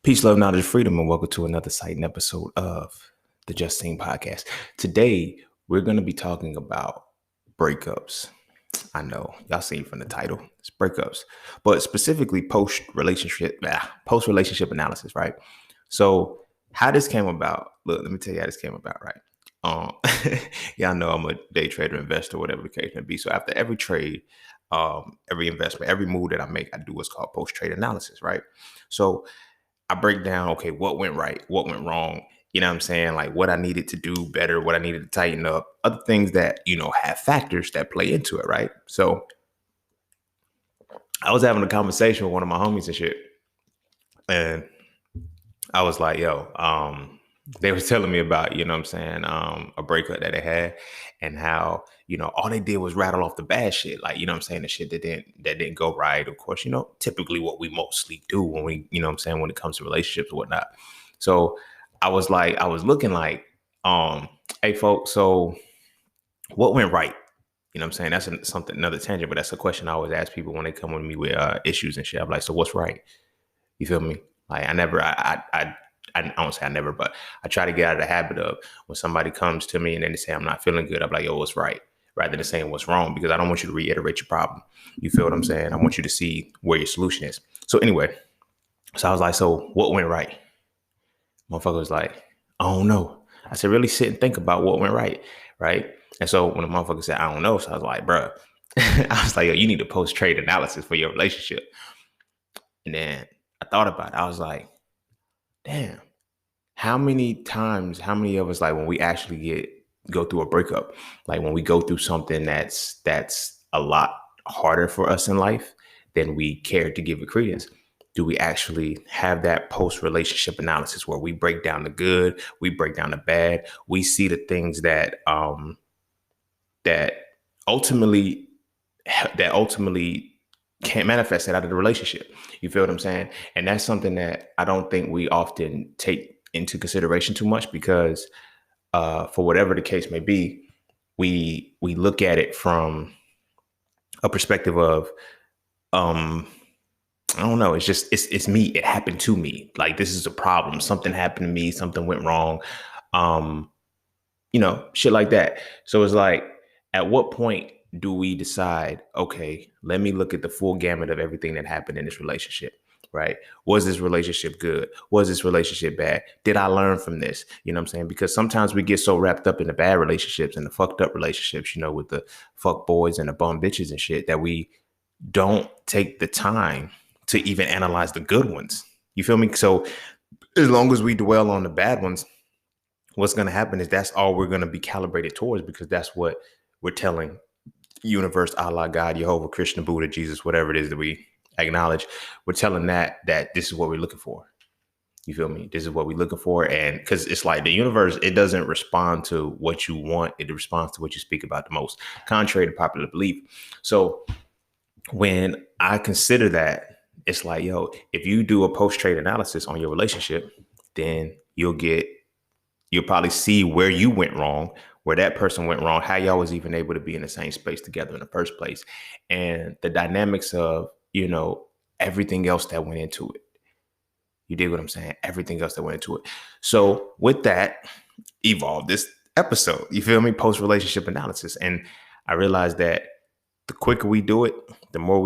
Peace, love, knowledge, freedom, and welcome to another exciting episode of the Justine Podcast. Today, we're going to be talking about breakups. I know y'all seen from the title, it's breakups, but specifically post relationship analysis, right? So, how this came about? Look, let me tell you how this came about, right? Um, y'all know I'm a day trader, investor, whatever the case may be. So after every trade, every investment, every move that I make, I do what's called post trade analysis, right? So I break down, okay, what went right, what went wrong, you know what I'm saying? Like what I needed to do better, what I needed to tighten up, other things that, have factors that play into it, right? So I was having a conversation with one of my homies and shit. And I was like, yo, they was telling me about, you know what I'm saying, a breakup that they had and how, all they did was rattle off the bad shit. Like, you know what I'm saying, the shit that didn't go right. Of course, typically what we mostly do when we, you know what I'm saying, when it comes to relationships and whatnot. So I was looking like, hey folks, so what went right? You know what I'm saying? That's another tangent, but that's a question I always ask people when they come with me with issues and shit. I'm like, so what's right? You feel me? Like I don't say I never, but I try to get out of the habit of when somebody comes to me and then they say I'm not feeling good, I'm like, yo, what's right? Rather than saying what's wrong, because I don't want you to reiterate your problem. You feel what I'm saying? I want you to see where your solution is. So anyway, so I was like, so what went right? Motherfucker was like, I don't know. I said, really sit and think about what went right, right? And so when the motherfucker said, I don't know, so I was like, bruh, I was like, yo, you need a post-trade analysis for your relationship. And then I thought about it. I was like, damn, how many of us, like when we actually go through a breakup, like when we go through something that's a lot harder for us in life than we care to give it credence, do we actually have that post-relationship analysis where we break down the good, we break down the bad, we see the things that ultimately can't manifest it out of the relationship. You feel what I'm saying? And that's something that I don't think we often take into consideration too much because for whatever the case may be, we look at it from a perspective of I don't know. It's just it's me. It happened to me. Like this is a problem. Something happened to me. Something went wrong. Um, shit like that. So it's like, at what point do we decide, okay, let me look at the full gamut of everything that happened in this relationship, right? Was this relationship good? Was this relationship bad? Did I learn from this? You know what I'm saying? Because sometimes we get so wrapped up in the bad relationships and the fucked up relationships, with the fuck boys and the bum bitches and shit, that we don't take the time to even analyze the good ones. You feel me? So as long as we dwell on the bad ones, what's going to happen is that's all we're going to be calibrated towards, because that's what we're telling universe, Allah, God, Jehovah, Krishna, Buddha, Jesus, whatever it is that we acknowledge. We're telling that this is what we're looking for. You feel me? This is what we're looking for. And because it's like the universe, it doesn't respond to what you want. It responds to what you speak about the most, contrary to popular belief. So when I consider that, it's like, yo, if you do a post-trade analysis on your relationship, then you'll probably see where you went wrong, where that person went wrong, how y'all was even able to be in the same space together in the first place, and the dynamics of, everything else that went into it. You dig what I'm saying? Everything else that went into it. So with that, evolved this episode, you feel me? Post-relationship analysis. And I realized that the quicker we do it, the more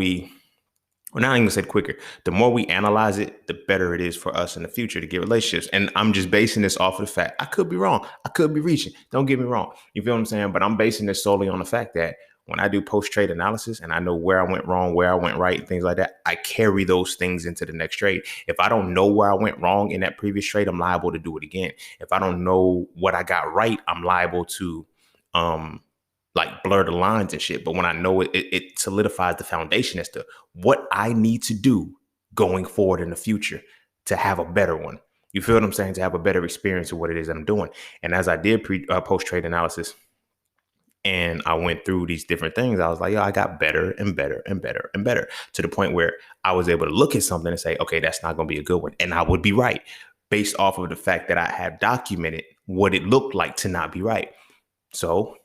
not even said quicker, the more we analyze it, the better it is for us in the future to get relationships. And I'm just basing this off of the fact, I could be wrong. I could be reaching. Don't get me wrong. You feel what I'm saying? But I'm basing this solely on the fact that when I do post-trade analysis and I know where I went wrong, where I went right, and things like that, I carry those things into the next trade. If I don't know where I went wrong in that previous trade, I'm liable to do it again. If I don't know what I got right, I'm liable to like blur the lines and shit. But when I know it, it solidifies the foundation as to what I need to do going forward in the future to have a better one. You feel what I'm saying? To have a better experience of what it is that I'm doing. And as I did post-trade analysis and I went through these different things, I was like, yo, I got better and better and better and better, to the point where I was able to look at something and say, okay, that's not going to be a good one. And I would be right based off of the fact that I have documented what it looked like to not be right. So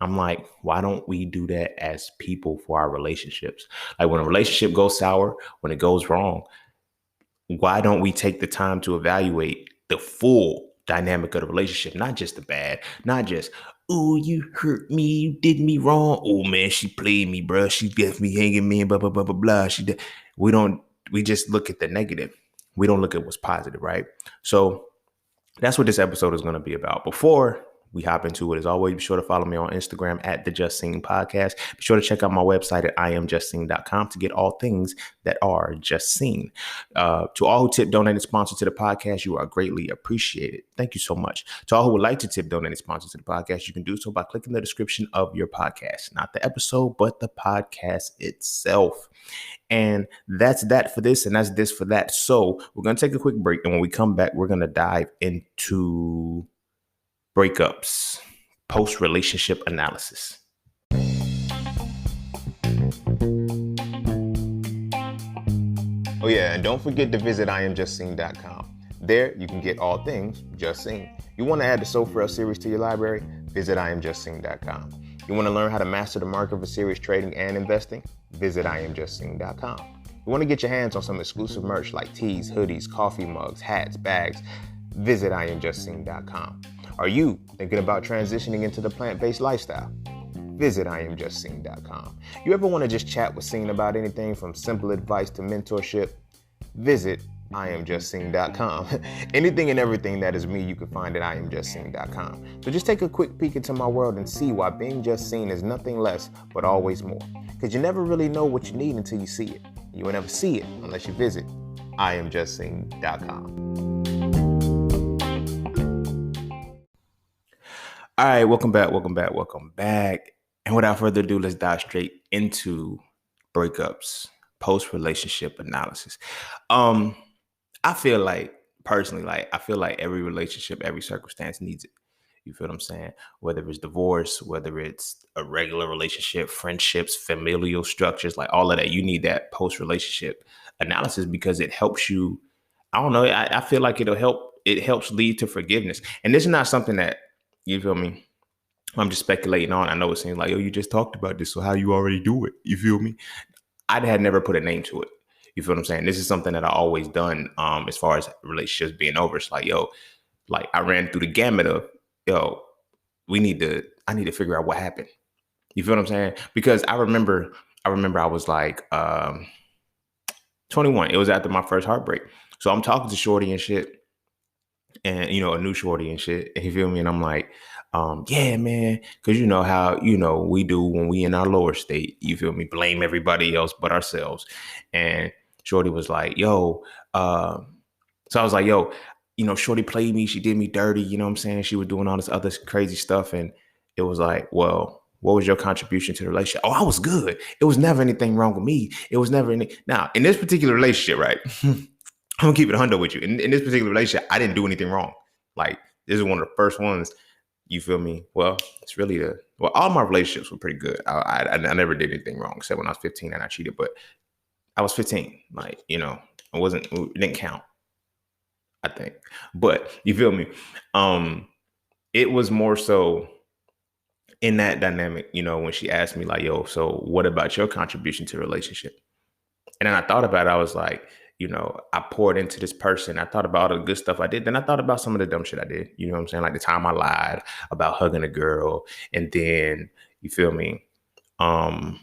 I'm like, why don't we do that as people for our relationships? Like when a relationship goes sour, when it goes wrong, why don't we take the time to evaluate the full dynamic of the relationship, not just the bad, not just, oh, you hurt me, you did me wrong. Oh man, she played me, bro. She left me hanging, man, blah, blah, blah, blah, blah. She did. We just look at the negative. We don't look at what's positive, right? So that's what this episode is going to be about. Before we hop into it, as always, be sure to follow me on Instagram at the Just Seen Podcast. Be sure to check out my website at iamjustseen.com to get all things that are just seen. To all who tip, donate, and sponsor to the podcast, you are greatly appreciated. Thank you so much. To all who would like to tip, donate, and sponsor to the podcast, you can do so by clicking the description of your podcast, not the episode, but the podcast itself. And that's that for this, and that's this for that. So we're going to take a quick break. And when we come back, we're going to dive into breakups, post-relationship analysis. Oh yeah, and don't forget to visit iamjustseen.com. There you can get all things Just Seen. You want to add the Soul series to your library? Visit iamjustseen.com. You want to learn how to master the market for serious trading and investing? Visit iamjustseen.com. You want to get your hands on some exclusive merch like tees, hoodies, coffee mugs, hats, bags? Visit iamjustseen.com. Are you thinking about transitioning into the plant-based lifestyle? Visit iamjustseen.com. You ever want to just chat with Seen about anything from simple advice to mentorship? Visit iamjustseen.com. Anything and everything that is me, you can find at iamjustseen.com. So just take a quick peek into my world and see why being just seen is nothing less but always more. Because you never really know what you need until you see it. You will never see it unless you visit iamjustseen.com. All right, welcome back. And without further ado, let's dive straight into breakups, post-relationship analysis. I feel like, personally, I feel like every relationship, every circumstance needs it. You feel what I'm saying? Whether it's divorce, whether it's a regular relationship, friendships, familial structures, like all of that, you need that post-relationship analysis because it helps you. I don't know. I feel like it helps lead to forgiveness. And this is not something that, you feel me, I'm just speculating on. I know it seems like, oh, you just talked about this, so how you already do it? You feel me? I had never put a name to it. You feel what I'm saying? This is something that I always done as far as relationships being over. It's like, yo, like I ran through the gamut of, yo, I need to figure out what happened. You feel what I'm saying? Because I remember I was like 21. It was after my first heartbreak. So I'm talking to Shorty and shit. And, you know, a new Shorty and shit. You feel me? And I'm like, yeah, man. Cause you know how, we do when we in our lower state, you feel me? Blame everybody else but ourselves. And Shorty was like, yo, so I was like, yo, Shorty played me. She did me dirty. You know what I'm saying? She was doing all this other crazy stuff. And it was like, well, what was your contribution to the relationship? Oh, I was good. It was never anything wrong with me. It was never any. Now, in this particular relationship, right? I'm gonna keep it 100 with you. In this particular relationship, I didn't do anything wrong. Like, this is one of the first ones. You feel me? Well, it's really all my relationships were pretty good. I never did anything wrong except when I was 15 and I cheated. But I was 15. Like, it didn't count, I think. But you feel me? It was more so in that dynamic, when she asked me like, yo, so what about your contribution to the relationship? And then I thought about it. I was like, I poured into this person. I thought about all the good stuff I did. Then I thought about some of the dumb shit I did. You know what I'm saying? Like the time I lied about hugging a girl. And then, you feel me? And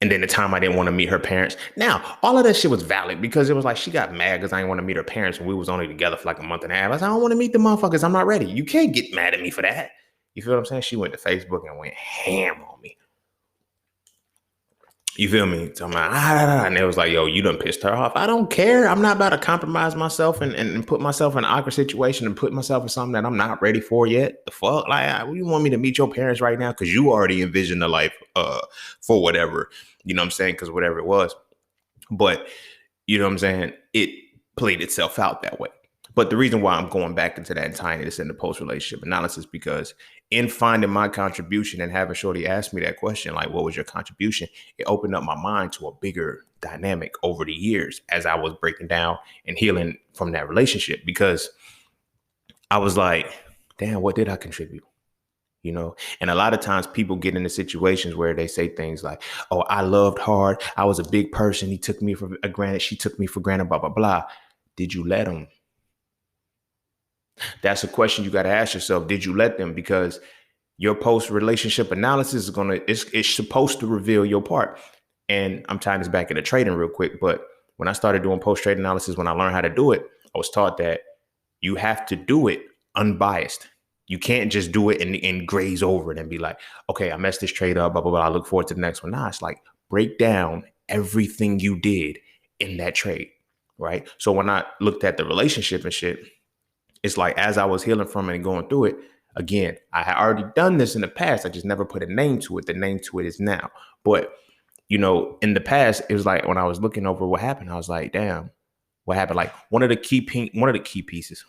then the time I didn't want to meet her parents. Now, all of that shit was valid because it was like she got mad because I didn't want to meet her parents when we was only together for like a month and a half. I said, I don't want to meet the motherfuckers. I'm not ready. You can't get mad at me for that. You feel what I'm saying? She went to Facebook and went ham on me. You feel me? So I'm like, and it was like, yo, you done pissed her off. I don't care. I'm not about to compromise myself and put myself in an awkward situation and put myself in something that I'm not ready for yet. The fuck? Like, you want me to meet your parents right now? Because you already envisioned a life for whatever, you know what I'm saying? Because whatever it was. But, you know what I'm saying? It played itself out that way. But the reason why I'm going back into that and tying this into post-relationship analysis, because in finding my contribution and having Shorty ask me that question, like, what was your contribution? It opened up my mind to a bigger dynamic over the years as I was breaking down and healing from that relationship, because I was like, damn, what did I contribute? And a lot of times people get into situations where they say things like, oh, I loved hard, I was a big person, he took me for granted, she took me for granted, blah blah blah. Did you let him? That's a question you got to ask yourself. Did you let them? Because your post relationship analysis is it's supposed to reveal your part. And I'm tying this back into trading real quick, but when I started doing post trade analysis, when I learned how to do it, I was taught that you have to do it unbiased. You can't just do it and graze over it and be like, okay, I messed this trade up, blah, blah, blah. I look forward to the next one. Nah, it's like break down everything you did in that trade, right? So when I looked at the relationship and shit, it's like as I was healing from it and going through it, again, I had already done this in the past. I just never put a name to it. The name to it is now. But, in the past, it was like when I was looking over what happened, I was like, damn, what happened? Like one of the key pieces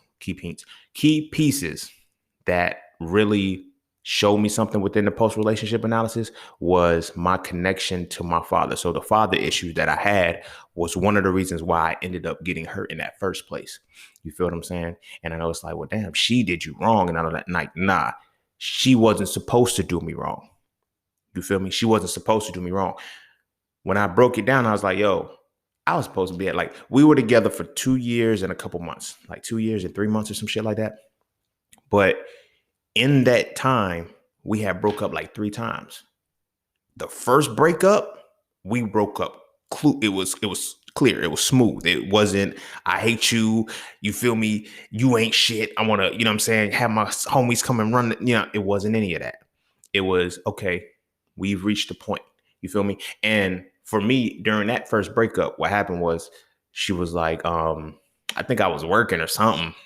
that really showed me something within the post relationship analysis was my connection to my father. So the father issues that I had was one of the reasons why I ended up getting hurt in that first place. You feel what I'm saying? And I know it's like, well, damn, she did you wrong. And I know that, like, nah, she wasn't supposed to do me wrong. You feel me? She wasn't supposed to do me wrong. When I broke it down, I was like, yo, I was supposed to be we were together for 2 years and a couple months, like 2 years and 3 months or some shit like that. But in that time, we had broke up like 3 times. The first breakup, we broke up. It was clear. It was smooth. It wasn't, I hate you. You feel me? You ain't shit. I want to, you know what I'm saying? Have my homies come and run. It wasn't any of that. It was, okay, we've reached a point. You feel me? And for me, during that first breakup, what happened was she was like, I think I was working or something.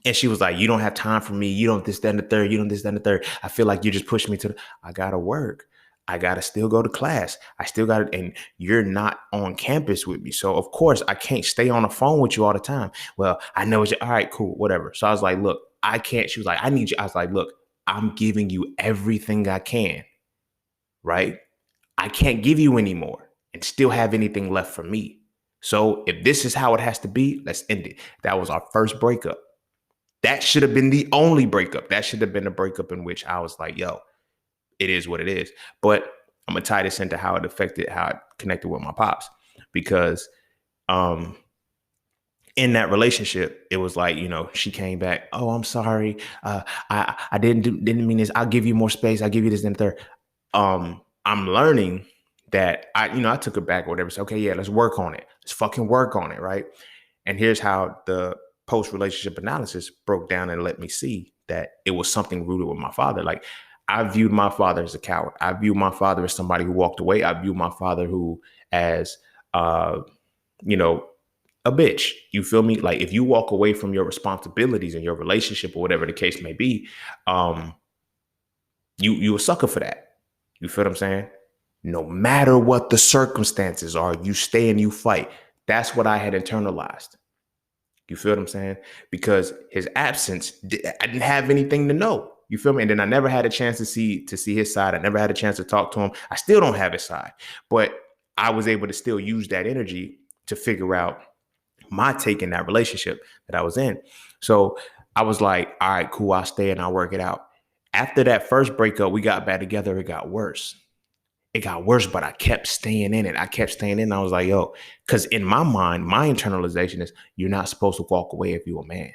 And she was like, you don't have time for me. You don't this, that, and the third. You don't this, that, and the third. I feel like you just pushing me I got to work. I got to still go to class. I still got to, and you're not on campus with me. So of course I can't stay on the phone with you all the time. Well, I know all right, cool, whatever. So I was like, look, I can't. She was like, I need you. I was like, look, I'm giving you everything I can, right? I can't give you any more and still have anything left for me. So if this is how it has to be, let's end it. That was our first breakup. That should have been the only breakup. That should have been a breakup in which I was like, yo, it is what it is. But I'm going to tie this into how it connected with my pops. Because in that relationship, it was like, she came back. Oh, I'm sorry. I didn't mean this. I'll give you more space. I'll give you this and third. I'm learning that I took it back or whatever. So, okay, yeah, let's work on it. Let's fucking work on it. Right. And here's how the post-relationship analysis broke down and let me see that it was something rooted with my father. Like I viewed my father as a coward. I viewed my father as somebody who walked away. I viewed my father as a bitch. You feel me? Like if you walk away from your responsibilities in your relationship or whatever the case may be, you a sucker for that. You feel what I'm saying? No matter what the circumstances are, you stay and you fight. That's what I had internalized. You feel what I'm saying? Because his absence, I didn't have anything to know. You feel me? And then I never had a chance to see his side. I never had a chance to talk to him. I still don't have his side, but I was able to still use that energy to figure out my take in that relationship that I was in. So I was like, all right, cool. I'll stay and I'll work it out. After that first breakup, we got back together. It got worse. But I kept staying in it. I was like, yo, because in my mind, my internalization is you're not supposed to walk away if you're a man.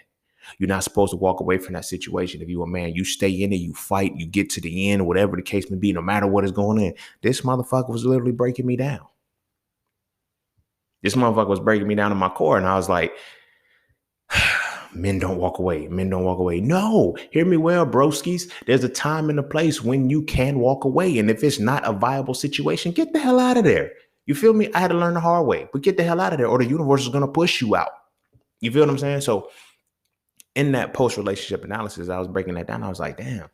You're not supposed to walk away from that situation. If you're a man, you stay in it, you fight, you get to the end, whatever the case may be, no matter what is going on. This motherfucker was literally breaking me down. This motherfucker was breaking me down in my core. And I was like, men don't walk away. Men don't walk away. No, hear me well, broskies. There's a time and a place when you can walk away. And if it's not a viable situation, get the hell out of there. You feel me? I had to learn the hard way, but get the hell out of there or the universe is going to push you out. You feel what I'm saying? So in that post-relationship analysis, I was breaking that down. I was like, damn,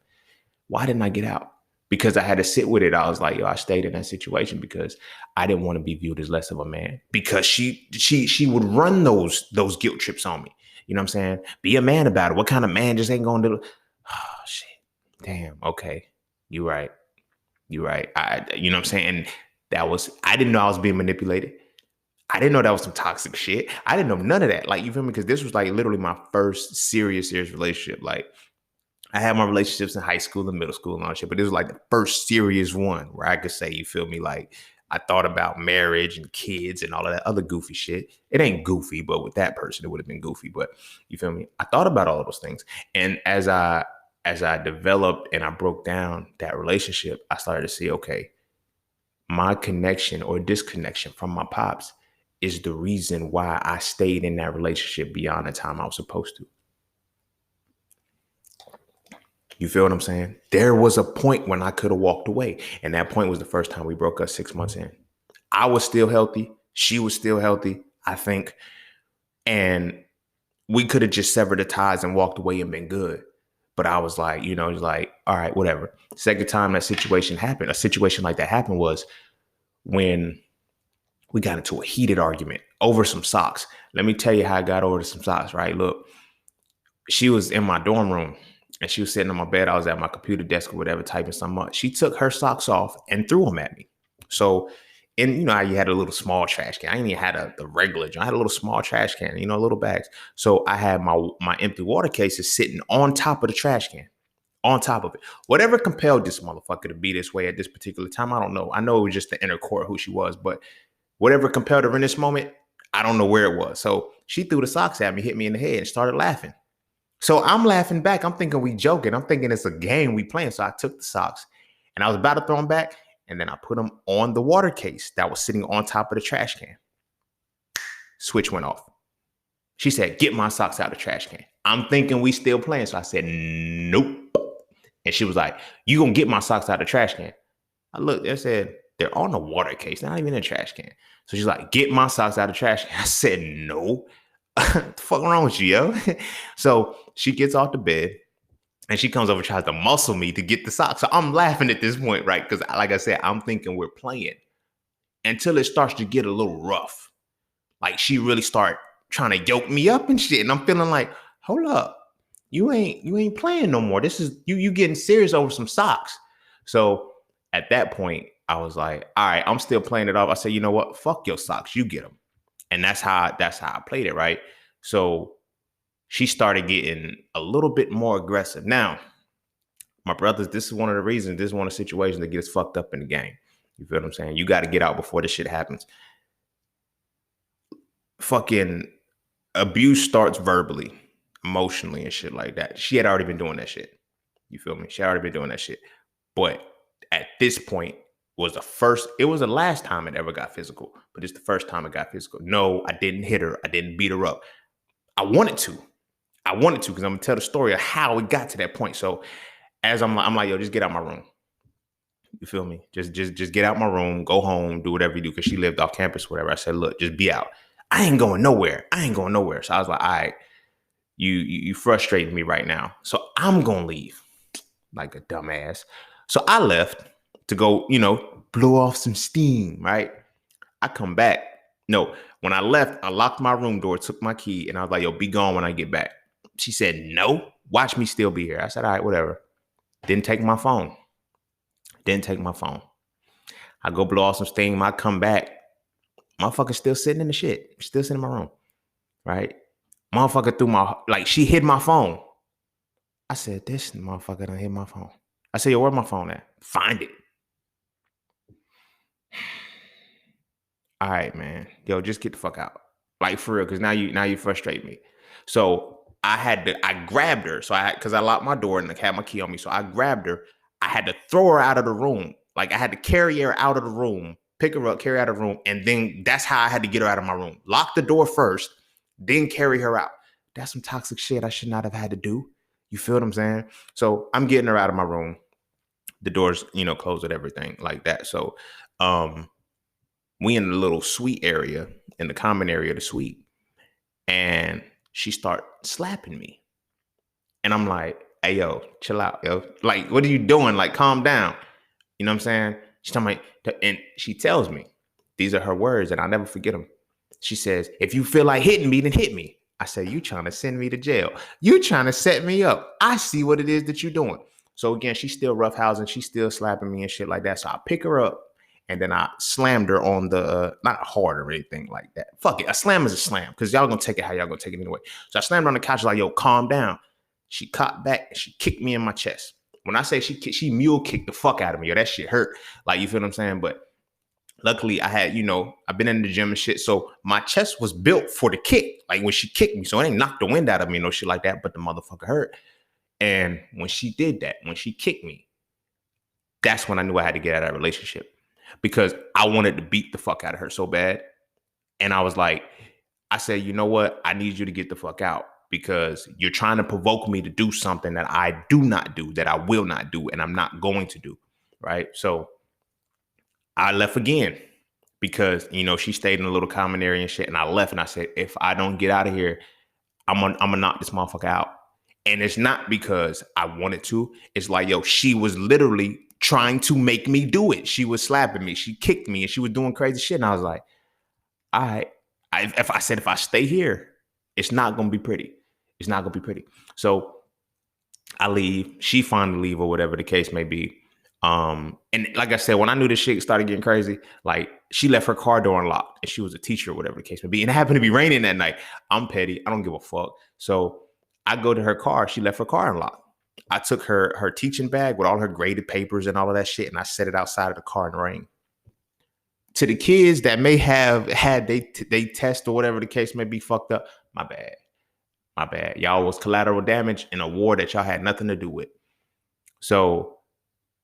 why didn't I get out? Because I had to sit with it. I was like, yo, I stayed in that situation because I didn't want to be viewed as less of a man because she would run those guilt trips on me. You know what I'm saying? Be a man about it. What kind of man just ain't going to do? Oh, shit. Damn. Okay. You're right. You know what I'm saying? And I didn't know I was being manipulated. I didn't know that was some toxic shit. I didn't know none of that. Like, you feel me? Because this was like literally my first serious relationship. Like, I had my relationships in high school and middle school and all that shit, but it was like the first serious one where I could say, you feel me, like I thought about marriage and kids and all of that other goofy shit. It ain't goofy, but with that person, it would have been goofy. But you feel me? I thought about all of those things. And as I developed and I broke down that relationship, I started to see, okay, my connection or disconnection from my pops is the reason why I stayed in that relationship beyond the time I was supposed to. You feel what I'm saying? There was a point when I could have walked away. And that point was the first time we broke up 6 months in. I was still healthy. She was still healthy, I think. And we could have just severed the ties and walked away and been good. But I was like, it's like, all right, whatever. Second time that situation happened, a situation like that happened was when we got into a heated argument over some socks. Let me tell you how I got over some socks, right? Look, she was in my dorm room and she was sitting on my bed. I was at my computer desk or whatever, typing something up. She took her socks off and threw them at me. So, and you know how you had a little small trash can. I didn't even have the regular. I had a little small trash can, little bags. So I had my empty water cases sitting on top of the trash can, on top of it. Whatever compelled this motherfucker to be this way at this particular time, I don't know. I know it was just the inner core of who she was, but whatever compelled her in this moment, I don't know where it was. So she threw the socks at me, hit me in the head, and started laughing. So I'm laughing back. I'm thinking we joking. I'm thinking it's a game we playing. So I took the socks and I was about to throw them back. And then I put them on the water case that was sitting on top of the trash can. Switch went off. She said, get my socks out of the trash can. I'm thinking we still playing. So I said, nope. And she was like, you gonna get my socks out of the trash can? I looked, I said, they're on the water case. They're not even in a trash can. So she's like, get my socks out of the trash can. I said, no. What the fuck wrong with you, yo? So she gets off the bed and she comes over and tries to muscle me to get the socks. So I'm laughing at this point, right? Because like I said, I'm thinking we're playing until it starts to get a little rough. Like she really start trying to yoke me up and shit. And I'm feeling like, hold up. You ain't playing no more. This is you getting serious over some socks. So at that point, I was like, all right, I'm still playing it off. I said, you know what? Fuck your socks. You get them. And that's how I played it, right? So she started getting a little bit more aggressive. Now, my brothers, this is one of the reasons, this is one of the situations that gets fucked up in the game. You feel what I'm saying? You got to get out before this shit happens. Fucking abuse starts verbally, emotionally, and shit like that. She had already been doing that shit. You feel me? She had already been doing that shit. But at this point, it was the last time it ever got physical, but it's the first time it got physical. No, I didn't hit her. I didn't beat her up. I wanted to because I'm gonna tell the story of how it got to that point. So as I'm like, yo, just get out my room. You feel me? Just get out my room, go home, do whatever you do. Cause she lived off campus, whatever. I said, look, just be out. I ain't going nowhere. So I was like, all right, you frustrating me right now. So I'm gonna leave like a dumbass. So I left to go, blow off some steam, right? I come back. No, when I left, I locked my room door, took my key, and I was like, yo, be gone when I get back. She said, no, watch me still be here. I said, all right, whatever. Didn't take my phone. I go blow off some steam. I come back. Motherfucker still sitting in the shit. Still sitting in my room, right? Motherfucker she hid my phone. I said, this motherfucker done hit my phone. I said, yo, where my phone at? Find it. All right, man. Yo, just get the fuck out. Like for real, because now you frustrate me. So I grabbed her. So because I locked my door and I had my key on me. So I grabbed her. I had to throw her out of the room. Like I had to carry her out of the room, pick her up, carry her out of the room. And then that's how I had to get her out of my room. Lock the door first, then carry her out. That's some toxic shit I should not have had to do. You feel what I'm saying? So I'm getting her out of my room. The doors, closed and everything like that. So we in the little suite area, in the common area of the suite. And she start slapping me. And I'm like, hey, yo, chill out, yo. Like, what are you doing? Like, calm down. You know what I'm saying? She's telling me, and she tells me, these are her words, and I'll never forget them. She says, if you feel like hitting me, then hit me. I said, you trying to send me to jail. You trying to set me up. I see what it is that you're doing. So again, she's still roughhousing. She's still slapping me and shit like that. So I pick her up and then I slammed her on the, not hard or anything like that. Fuck it. A slam is a slam because y'all going to take it how y'all going to take it anyway. So I slammed her on the couch like, yo, calm down. She caught back and she kicked me in my chest. When I say she mule kicked the fuck out of me, or that shit hurt. Like, you feel what I'm saying? But luckily I had, I've been in the gym and shit. So my chest was built for the kick. Like when she kicked me. So it ain't knocked the wind out of me, no shit like that. But the motherfucker hurt. And when she did that, when she kicked me, that's when I knew I had to get out of that relationship. Because I wanted to beat the fuck out of her so bad. And I was like, I said, you know what? I need you to get the fuck out because you're trying to provoke me to do something that I do not do, that I will not do, and I'm not going to do. Right. So I left again because, she stayed in a little common area and shit. And I left and I said, if I don't get out of here, I'm gonna knock this motherfucker out. And it's not because I wanted to. It's like, yo, she was literally trying to make me do it. She was slapping me. She kicked me and she was doing crazy shit. And I was like, all right. If I stay here, it's not going to be pretty. It's not going to be pretty. So I leave. She finally leave or whatever the case may be. And like I said, when I knew this shit started getting crazy, like she left her car door unlocked and she was a teacher or whatever the case may be. And it happened to be raining that night. I'm petty. I don't give a fuck. So I go to her car. She left her car unlocked. I took her teaching bag with all her graded papers and all of that shit. And I set it outside of the car in the rain. To the kids that may have had they test or whatever the case may be fucked up, my bad. My bad. Y'all was collateral damage in a war that y'all had nothing to do with. So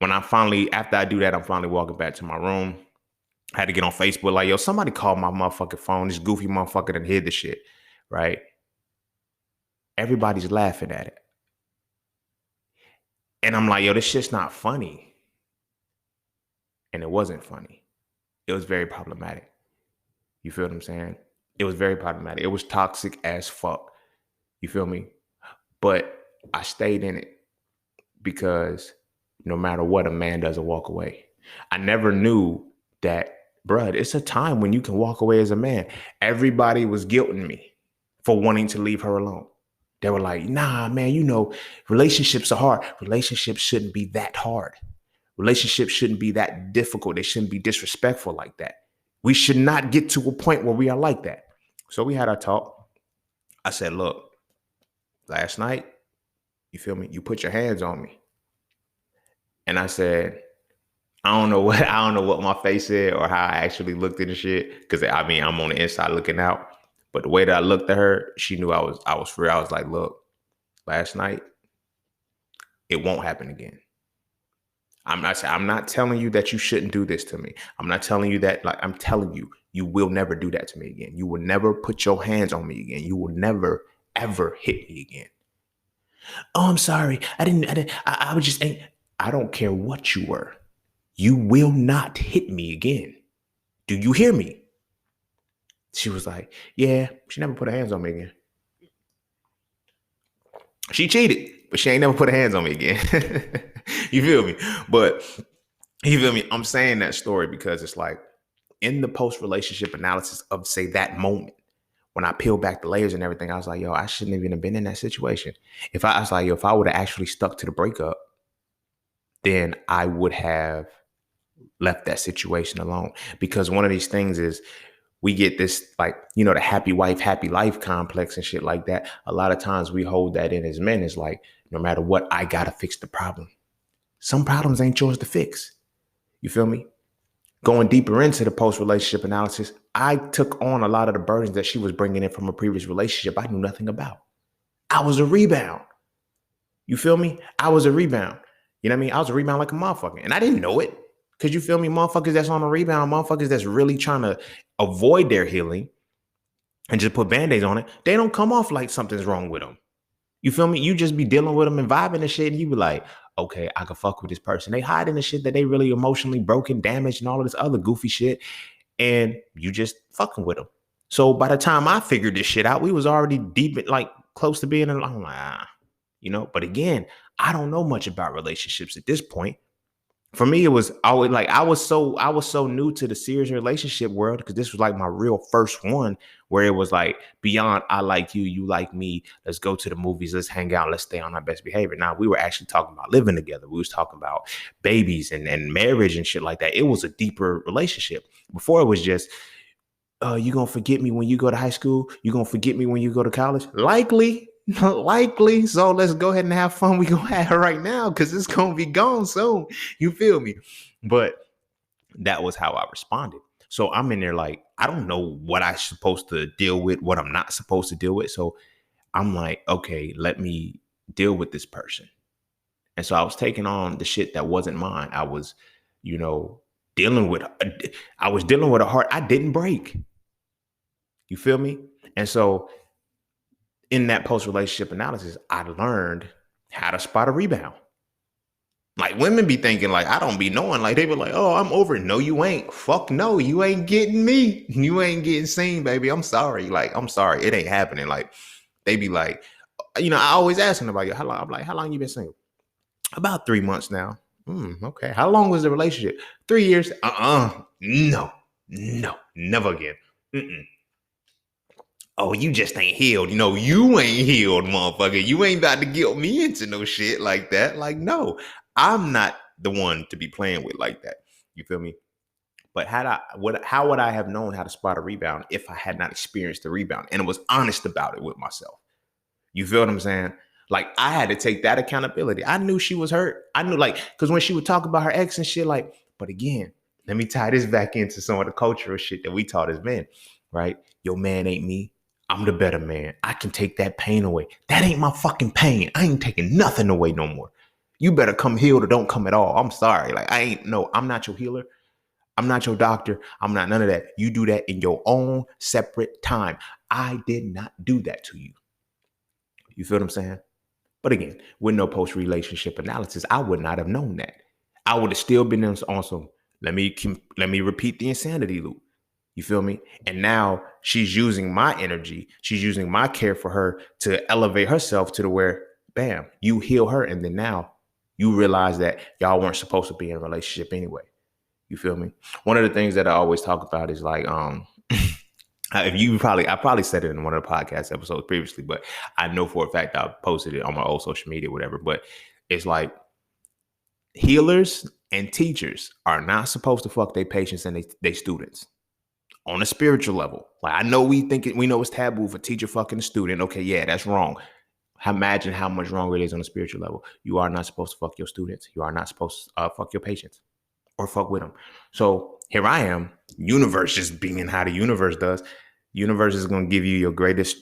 when after I do that, I'm finally walking back to my room. I had to get on Facebook like, yo, somebody called my motherfucking phone. This goofy motherfucker done hid the shit, right? Everybody's laughing at it. And I'm like, yo, this shit's not funny. And it wasn't funny. It was very problematic. You feel what I'm saying? It was very problematic. It was toxic as fuck. You feel me? But I stayed in it because no matter what, a man doesn't walk away. I never knew that, bruh, it's a time when you can walk away as a man. Everybody was guilting me for wanting to leave her alone. They were like, nah, man, relationships are hard. Relationships shouldn't be that hard. Relationships shouldn't be that difficult. They shouldn't be disrespectful like that. We should not get to a point where we are like that. So we had our talk. I said, look, last night, you feel me? You put your hands on me. And I said, I don't know what my face said or how I actually looked at the shit. Cause I'm on the inside looking out. But the way that I looked at her, she knew I was free. I was like, look, last night, it won't happen again. I'm not telling you that you shouldn't do this to me. I'm not telling you that, I'm telling you, you will never do that to me again. You will never put your hands on me again. You will never, ever hit me again. Oh, I'm sorry. I was just, I don't care what you were. You will not hit me again. Do you hear me? She was like, yeah, she never put her hands on me again. She cheated, but she ain't never put her hands on me again. You feel me? But you feel me? I'm saying that story because it's like in the post-relationship analysis of, say, that moment, when I peeled back the layers and everything, I was like, yo, I shouldn't even have been in that situation. If I would have actually stuck to the breakup, then I would have left that situation alone. Because one of these things is we get this, the happy wife, happy life complex and shit like that. A lot of times we hold that in as men. It's like, no matter what, I got to fix the problem. Some problems ain't yours to fix. You feel me? Going deeper into the post-relationship analysis, I took on a lot of the burdens that she was bringing in from a previous relationship I knew nothing about. I was a rebound. You feel me? I was a rebound. You know what I mean? I was a rebound like a motherfucker. And I didn't know it. Because you feel me? Motherfuckers that's on a rebound, motherfuckers that's really trying to avoid their healing and just put Band-Aids on it, they don't come off like something's wrong with them. You feel me? You just be dealing with them and vibing and shit. And you be like, okay, I can fuck with this person. They hiding the shit that they really emotionally broken, damaged, and all of this other goofy shit. And you just fucking with them. So by the time I figured this shit out, we was already deep, close to being in. I'm like, but again, I don't know much about relationships at this point. For me, it was always like I was so new to the serious relationship world because this was like my real first one where it was like beyond I like you, you like me. Let's go to the movies. Let's hang out. Let's stay on our best behavior. Now, we were actually talking about living together. We was talking about babies and marriage and shit like that. It was a deeper relationship. Before it was just, you going to forget me when you go to high school? You going to forget me when you go to college? Likely. Likely. So let's go ahead and have fun. We gonna have her right now because it's gonna be gone soon. You feel me? But that was how I responded. So I'm in there like, I don't know what I'm supposed to deal with, what I'm not supposed to deal with. So I'm like, okay, let me deal with this person. And so I was taking on the shit that wasn't mine. I was, you know, dealing with, I was dealing with a heart I didn't break. You feel me? And so in that post relationship analysis, I learned how to spot a rebound. Like women be thinking like, I don't be knowing. Like they be like, oh, I'm over it. No, you ain't. Fuck no, you ain't getting me. You ain't getting seen, baby. I'm sorry. Like, I'm sorry. It ain't happening. Like they be like, I always ask them about you. How long? I'm like, how long you been single? About 3 months now. Okay. How long was the relationship? 3 years. No, never again. Mm-mm. Oh, you just ain't healed. You ain't healed, motherfucker. You ain't about to guilt me into no shit like that. Like, no, I'm not the one to be playing with like that. You feel me? But how would I have known how to spot a rebound if I had not experienced the rebound and was honest about it with myself? You feel what I'm saying? Like I had to take that accountability. I knew she was hurt. I knew because when she would talk about her ex and shit, like, but again, let me tie this back into some of the cultural shit that we taught as men, right? Your man ain't me. I'm the better man. I can take that pain away. That ain't my fucking pain. I ain't taking nothing away no more. You better come healed or don't come at all. I'm sorry. Like I'm not your healer. I'm not your doctor. I'm not none of that. You do that in your own separate time. I did not do that to you. You feel what I'm saying? But again, with no post-relationship analysis, I would not have known that. I would have still been on some, let me repeat the insanity loop. You feel me? And now she's using my energy. She's using my care for her to elevate herself to the where, bam, you heal her. And then now you realize that y'all weren't supposed to be in a relationship anyway. You feel me? One of the things that I always talk about is like, I probably said it in one of the podcast episodes previously, but I know for a fact I posted it on my old social media, whatever. But it's like healers and teachers are not supposed to fuck their patients and they students on a spiritual level. Like I know we know it's taboo for teacher fucking a student. Okay, yeah, that's wrong. Imagine how much wronger it is on a spiritual level. You are not supposed to fuck your students. You are not supposed to fuck your patients or fuck with them. So here I am, universe just being how the universe does. Universe is going to give you your greatest,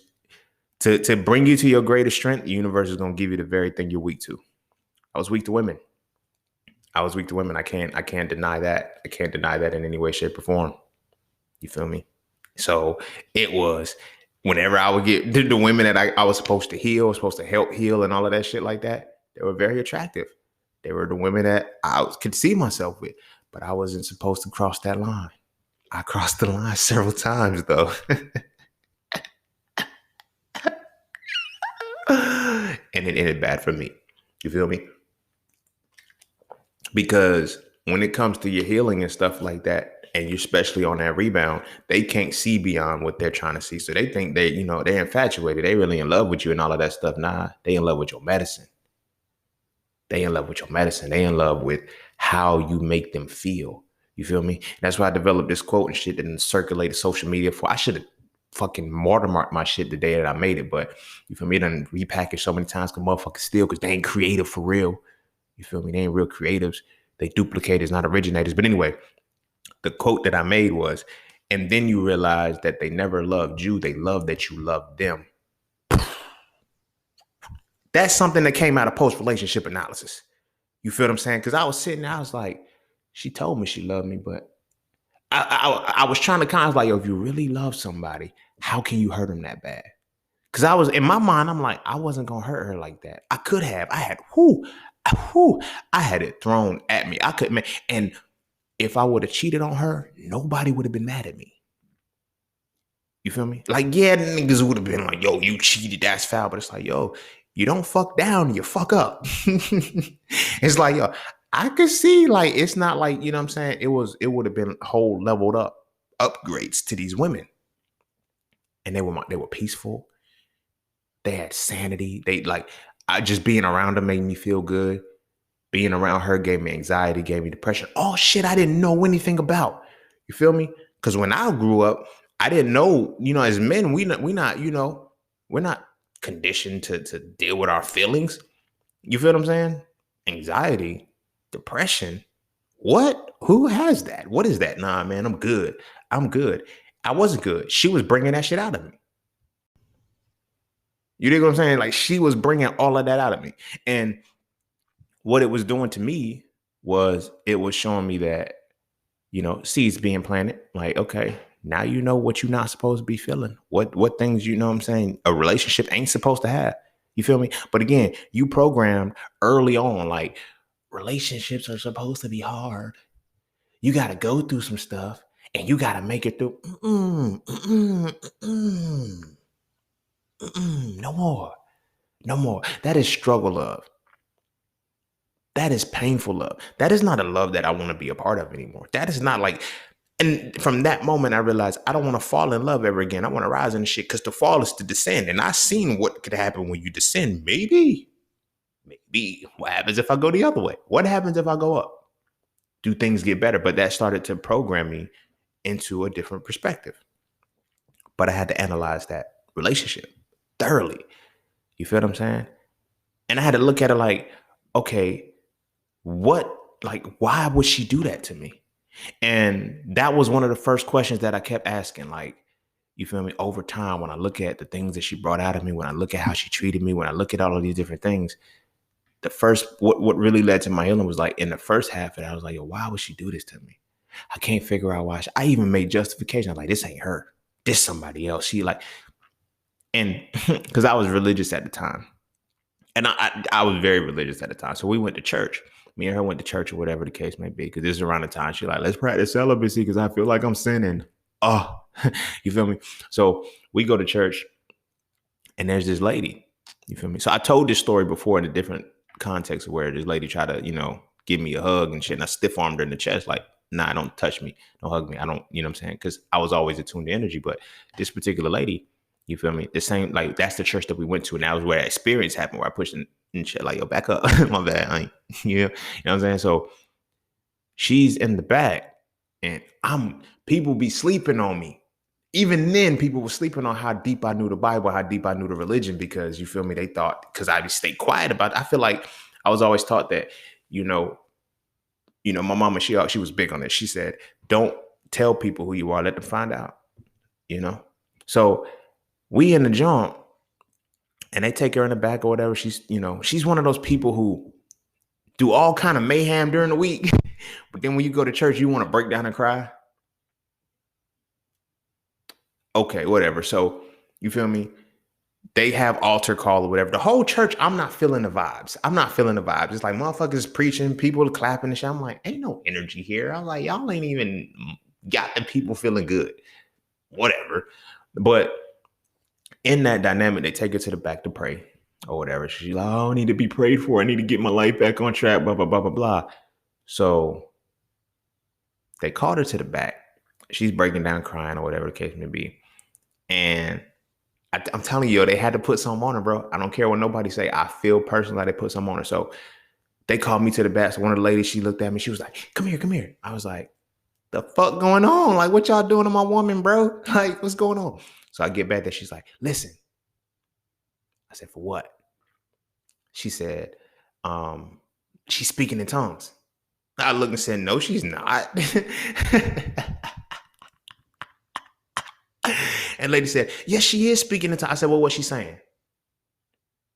to bring you to your greatest strength. The universe is going to give you the very thing you're weak to. I was weak to women. I can't deny that. I can't deny that in any way, shape, or form. You feel me? So it was whenever I would get the women that I was supposed to heal, supposed to help heal and all of that shit like that, they were very attractive. They were the women that I could see myself with, but I wasn't supposed to cross that line. I crossed the line several times though. And it ended bad for me. You feel me? Because when it comes to your healing and stuff like that, and you're especially on that rebound, they can't see beyond what they're trying to see. So they think they're infatuated. They really in love with you and all of that stuff. Nah, they in love with your medicine. They in love with your medicine. They in love with how you make them feel. You feel me? That's why I developed this quote and shit and circulated social media for. I should have fucking watermarked my shit the day that I made it, but you feel me? It done repackaged so many times because motherfuckers steal because they ain't creative for real. You feel me? They ain't real creatives. They duplicators, not originators. But anyway, the quote that I made was, and then you realize that they never loved you. They love that you loved them. That's something that came out of post-relationship analysis. You feel what I'm saying? Because I was sitting there, I was like, she told me she loved me, but I was trying to kind of like, yo, if you really love somebody, how can you hurt them that bad? Because I was in my mind, I'm like, I wasn't gonna hurt her like that. I could have. I had it thrown at me. I couldn't. And if I would have cheated on her, nobody would have been mad at me. You feel me? Like, yeah, niggas would have been like, yo, you cheated, that's foul. But it's like, yo, you don't fuck down, you fuck up. It's like, yo, I could see, like, it's not like, you know what I'm saying? It would have been whole leveled up upgrades to these women. And they were peaceful. They had sanity. Just being around them made me feel good. Being around her gave me anxiety, gave me depression. Oh shit, I didn't know anything about. You feel me? Because when I grew up, I didn't know, as men, we're not conditioned to deal with our feelings. You feel what I'm saying? Anxiety, depression. What? Who has that? What is that? Nah, man, I'm good. I'm good. I wasn't good. She was bringing that shit out of me. You dig what I'm saying? Like she was bringing all of that out of me. And what it was doing to me was it was showing me that, seeds being planted. Like, okay, now you know what you're not supposed to be feeling. What things, you know what I'm saying, a relationship ain't supposed to have. You feel me? But again, you programmed early on, like relationships are supposed to be hard. You got to go through some stuff and you got to make it through. No more. No more. That is struggle love. That is painful love. That is not a love that I want to be a part of anymore. That is not like, and from that moment, I realized I don't want to fall in love ever again. I want to rise in the shit because to fall is to descend. And I've seen what could happen when you descend. Maybe. What happens if I go the other way? What happens if I go up? Do things get better? But that started to program me into a different perspective. But I had to analyze that relationship thoroughly. You feel what I'm saying? And I had to look at it like, okay, why would she do that to me? And that was one of the first questions that I kept asking. Like, you feel me? Over time, when I look at the things that she brought out of me, when I look at how she treated me, when I look at all of these different things, what really led to my healing was like in the first half of it, I was like, yo, why would she do this to me? I can't figure out why. I even made justification. I'm like, this ain't her. This somebody else. She like, and because I was religious at the time. And I was very religious at the time. So we went to church. Me and her went to church or whatever the case may be. Because this is around the time she's like, let's practice celibacy because I feel like I'm sinning. Oh, you feel me? So we go to church and there's this lady. You feel me? So I told this story before in a different context where this lady tried to, give me a hug and shit. And I stiff armed her in the chest like, nah, don't touch me. Don't hug me. I don't, you know what I'm saying? Because I was always attuned to energy. But this particular lady, you feel me? The same, like that's the church that we went to. And that was where that experience happened where I pushed and shit like, yo, back up. My bad. You know what I'm saying? So she's in the back and people be sleeping on me. Even then, people were sleeping on how deep I knew the Bible, how deep I knew the religion, because you feel me? They thought, because I just stayed quiet about it. I feel like I was always taught that, my mama, she was big on it. She said, don't tell people who you are, let them find out, So we in the jump and they take her in the back or whatever. She's one of those people who do all kind of mayhem during the week. But then when you go to church, you want to break down and cry. Okay, whatever. So you feel me? They have altar call or whatever. The whole church, I'm not feeling the vibes. It's like motherfuckers preaching, people clapping and shit. I'm like, ain't no energy here. I'm like, y'all ain't even got the people feeling good. Whatever. But in that dynamic, they take her to the back to pray or whatever. She's like, oh, I need to be prayed for. I need to get my life back on track, blah, blah, blah, blah, blah. So they called her to the back. She's breaking down crying or whatever the case may be. And I'm telling you, they had to put something on her, bro. I don't care what nobody say. I feel personally like they put something on her. So they called me to the back. So one of the ladies, she looked at me. She was like, come here. I was like, the fuck going on? Like, what y'all doing to my woman, bro? Like, what's going on? So I get back there. She's like, listen. I said, for what? She said, she's speaking in tongues. I looked and said, no, she's not. And lady said, yes, she is speaking in tongues. I said, well, what's she saying?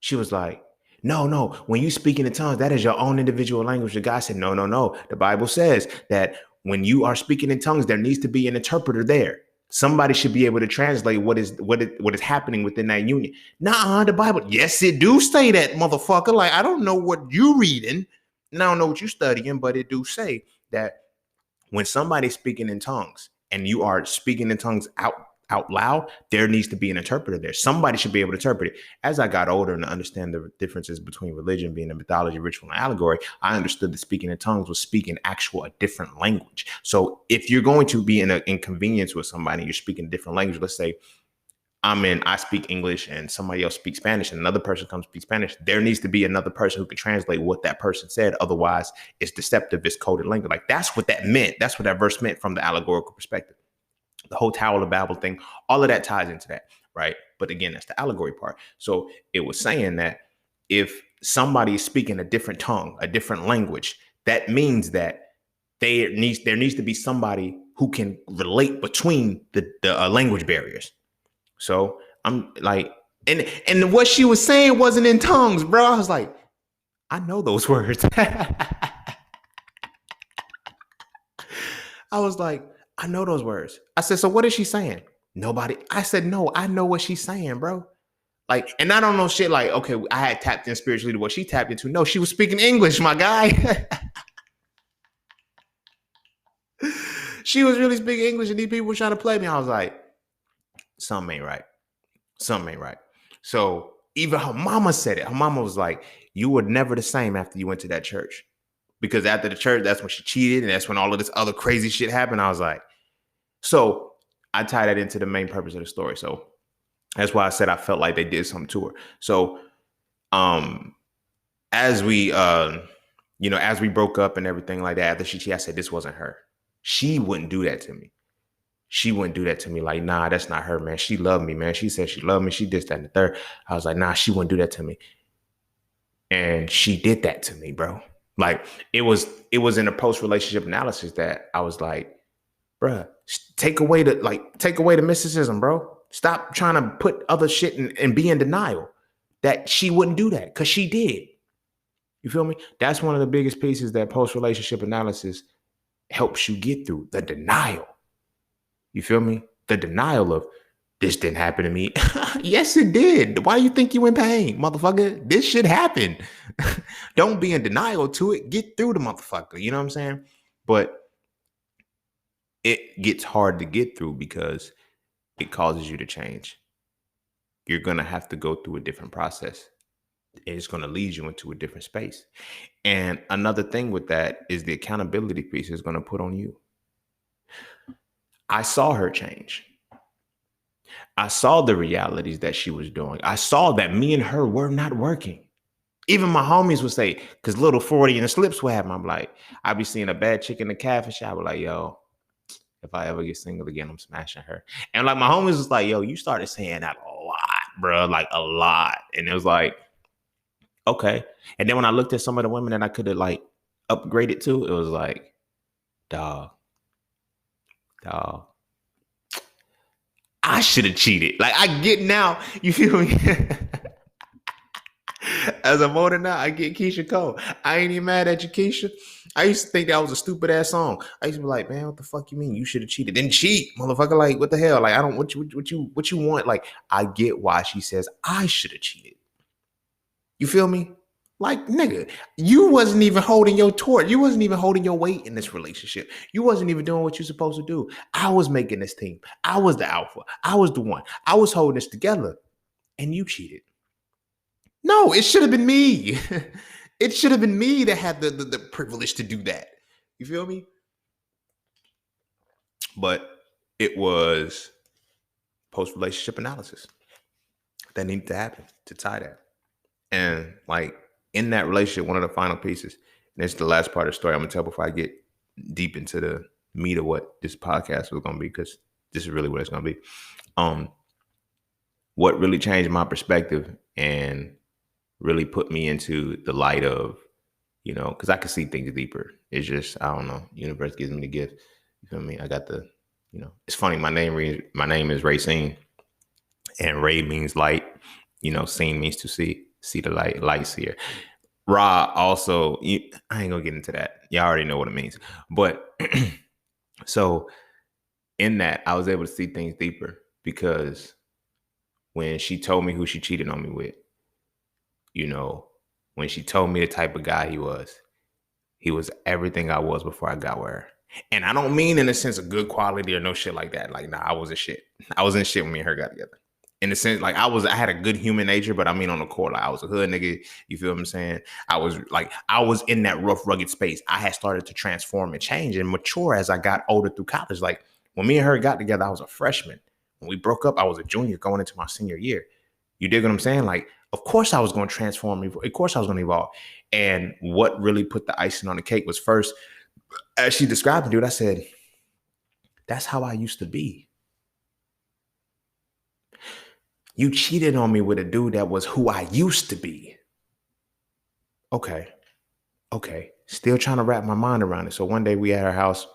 She was like, no. When you speak in tongues, that is your own individual language. The guy said, no. The Bible says that when you are speaking in tongues, there needs to be an interpreter there. Somebody should be able to translate what is happening within that union. Nah, the Bible. Yes, it do say that, motherfucker. Like, I don't know what you reading, and I don't know what you studying, but it do say that when somebody's speaking in tongues and you are speaking in tongues out loud, there needs to be an interpreter there. Somebody should be able to interpret it. As I got older and understand the differences between religion being a mythology, ritual, and allegory, I understood that speaking in tongues was speaking a different language. So if you're going to be in an inconvenience with somebody, you're speaking a different language. Let's say I speak English and somebody else speaks Spanish and another person comes to speak Spanish. There needs to be another person who can translate what that person said. Otherwise, it's deceptive, it's coded language. Like that's what that meant. That's what that verse meant from the allegorical perspective. The whole Tower of Babel thing, all of that ties into that, right? But again, that's the allegory part. So it was saying that if somebody is speaking a different tongue, a different language, that means that there needs to be somebody who can relate between the language barriers. So I'm like, and what she was saying wasn't in tongues, bro. I was like, I know those words. I was like, I know those words. I said, so what is she saying? Nobody. I said, no, I know what she's saying, bro. Like, and I don't know shit like, okay, I had tapped in spiritually to what she tapped into. No, she was speaking English, my guy. She was really speaking English, and these people were trying to play me. I was like, something ain't right. Something ain't right. So even her mama said it. Her mama was like, you were never the same after you went to that church. Because after the church, that's when she cheated, and that's when all of this other crazy shit happened. I was like, so I tie that into the main purpose of the story. So that's why I said I felt like they did something to her. So as we as we broke up and everything like that, after I said this wasn't her. She wouldn't do that to me. She wouldn't do that to me. Like, nah, that's not her, man. She loved me, man. She said she loved me. She did that and the third. I was like, nah, she wouldn't do that to me. And she did that to me, bro. Like it was in a post-relationship analysis that I was like, bruh, take away the mysticism, bro. Stop trying to put other shit and be in denial that she wouldn't do that, because she did. You feel me? That's one of the biggest pieces that post-relationship analysis helps you get through, the denial. You feel me? The denial of this didn't happen to me. Yes, it did. Why you think you in pain, motherfucker? This shit happened. Don't be in denial to it. Get through the motherfucker. You know what I'm saying? But it gets hard to get through because it causes you to change. You're going to have to go through a different process. It's going to lead you into a different space. And another thing with that is the accountability piece is going to put on you. I saw her change. I saw the realities that she was doing. I saw that me and her were not working. Even my homies would say, because little 40 and the slips would happen. I'm like, I'd be seeing a bad chick in the cafe shop. I was like, yo, if I ever get single again, I'm smashing her. And like my homies was like, yo, you started saying that a lot, bro. Like a lot. And it was like, okay. And then when I looked at some of the women that I could have like upgraded to, it was like, dog. I should have cheated. Like I get now, you feel me? As I'm older now, I get Keisha Cole. I ain't even mad at you, Keisha. I used to think that was a stupid ass song. I used to be like, man, what the fuck you mean? You should have cheated. Didn't cheat, motherfucker. Like, what the hell? Like, I don't what you want. Like, I get why she says I should have cheated. You feel me? Like, nigga, you wasn't even holding your torch. You wasn't even holding your weight in this relationship. You wasn't even doing what you're supposed to do. I was making this team. I was the alpha. I was the one. I was holding this together. And you cheated. No, it should have been me. It should have been me that had the privilege to do that. You feel me? But it was post-relationship analysis that needed to happen to tie that. And like in that relationship, one of the final pieces, and it's the last part of the story I'm gonna tell before I get deep into the meat of what this podcast was gonna be, because this is really what it's gonna be. What really changed my perspective and really put me into the light of, because I could see things deeper. It's just, I don't know, universe gives me the gift. You feel me? I got the, it's funny. My name is Racine, and Ray means light. Seen means to see the light, light seer. Ra also, I ain't gonna get into that. Y'all already know what it means. But so in that, I was able to see things deeper, because when she told me who she cheated on me with, when she told me the type of guy he was everything I was before I got with her. And I don't mean in the sense of good quality or no shit like that. Like, nah, I wasn't shit. I was in shit when me and her got together. In the sense, like I had a good human nature, but I mean on the core, like I was a hood nigga. You feel what I'm saying? I was in that rough, rugged space. I had started to transform and change and mature as I got older through college. Like when me and her got together, I was a freshman. When we broke up, I was a junior going into my senior year. You dig what I'm saying? Like, of course I was going to transform. Of course I was going to evolve. And what really put the icing on the cake was, first, as she described it, dude, I said, that's how I used to be. You cheated on me with a dude that was who I used to be. Okay. Okay. Still trying to wrap my mind around it. So one day we at our house,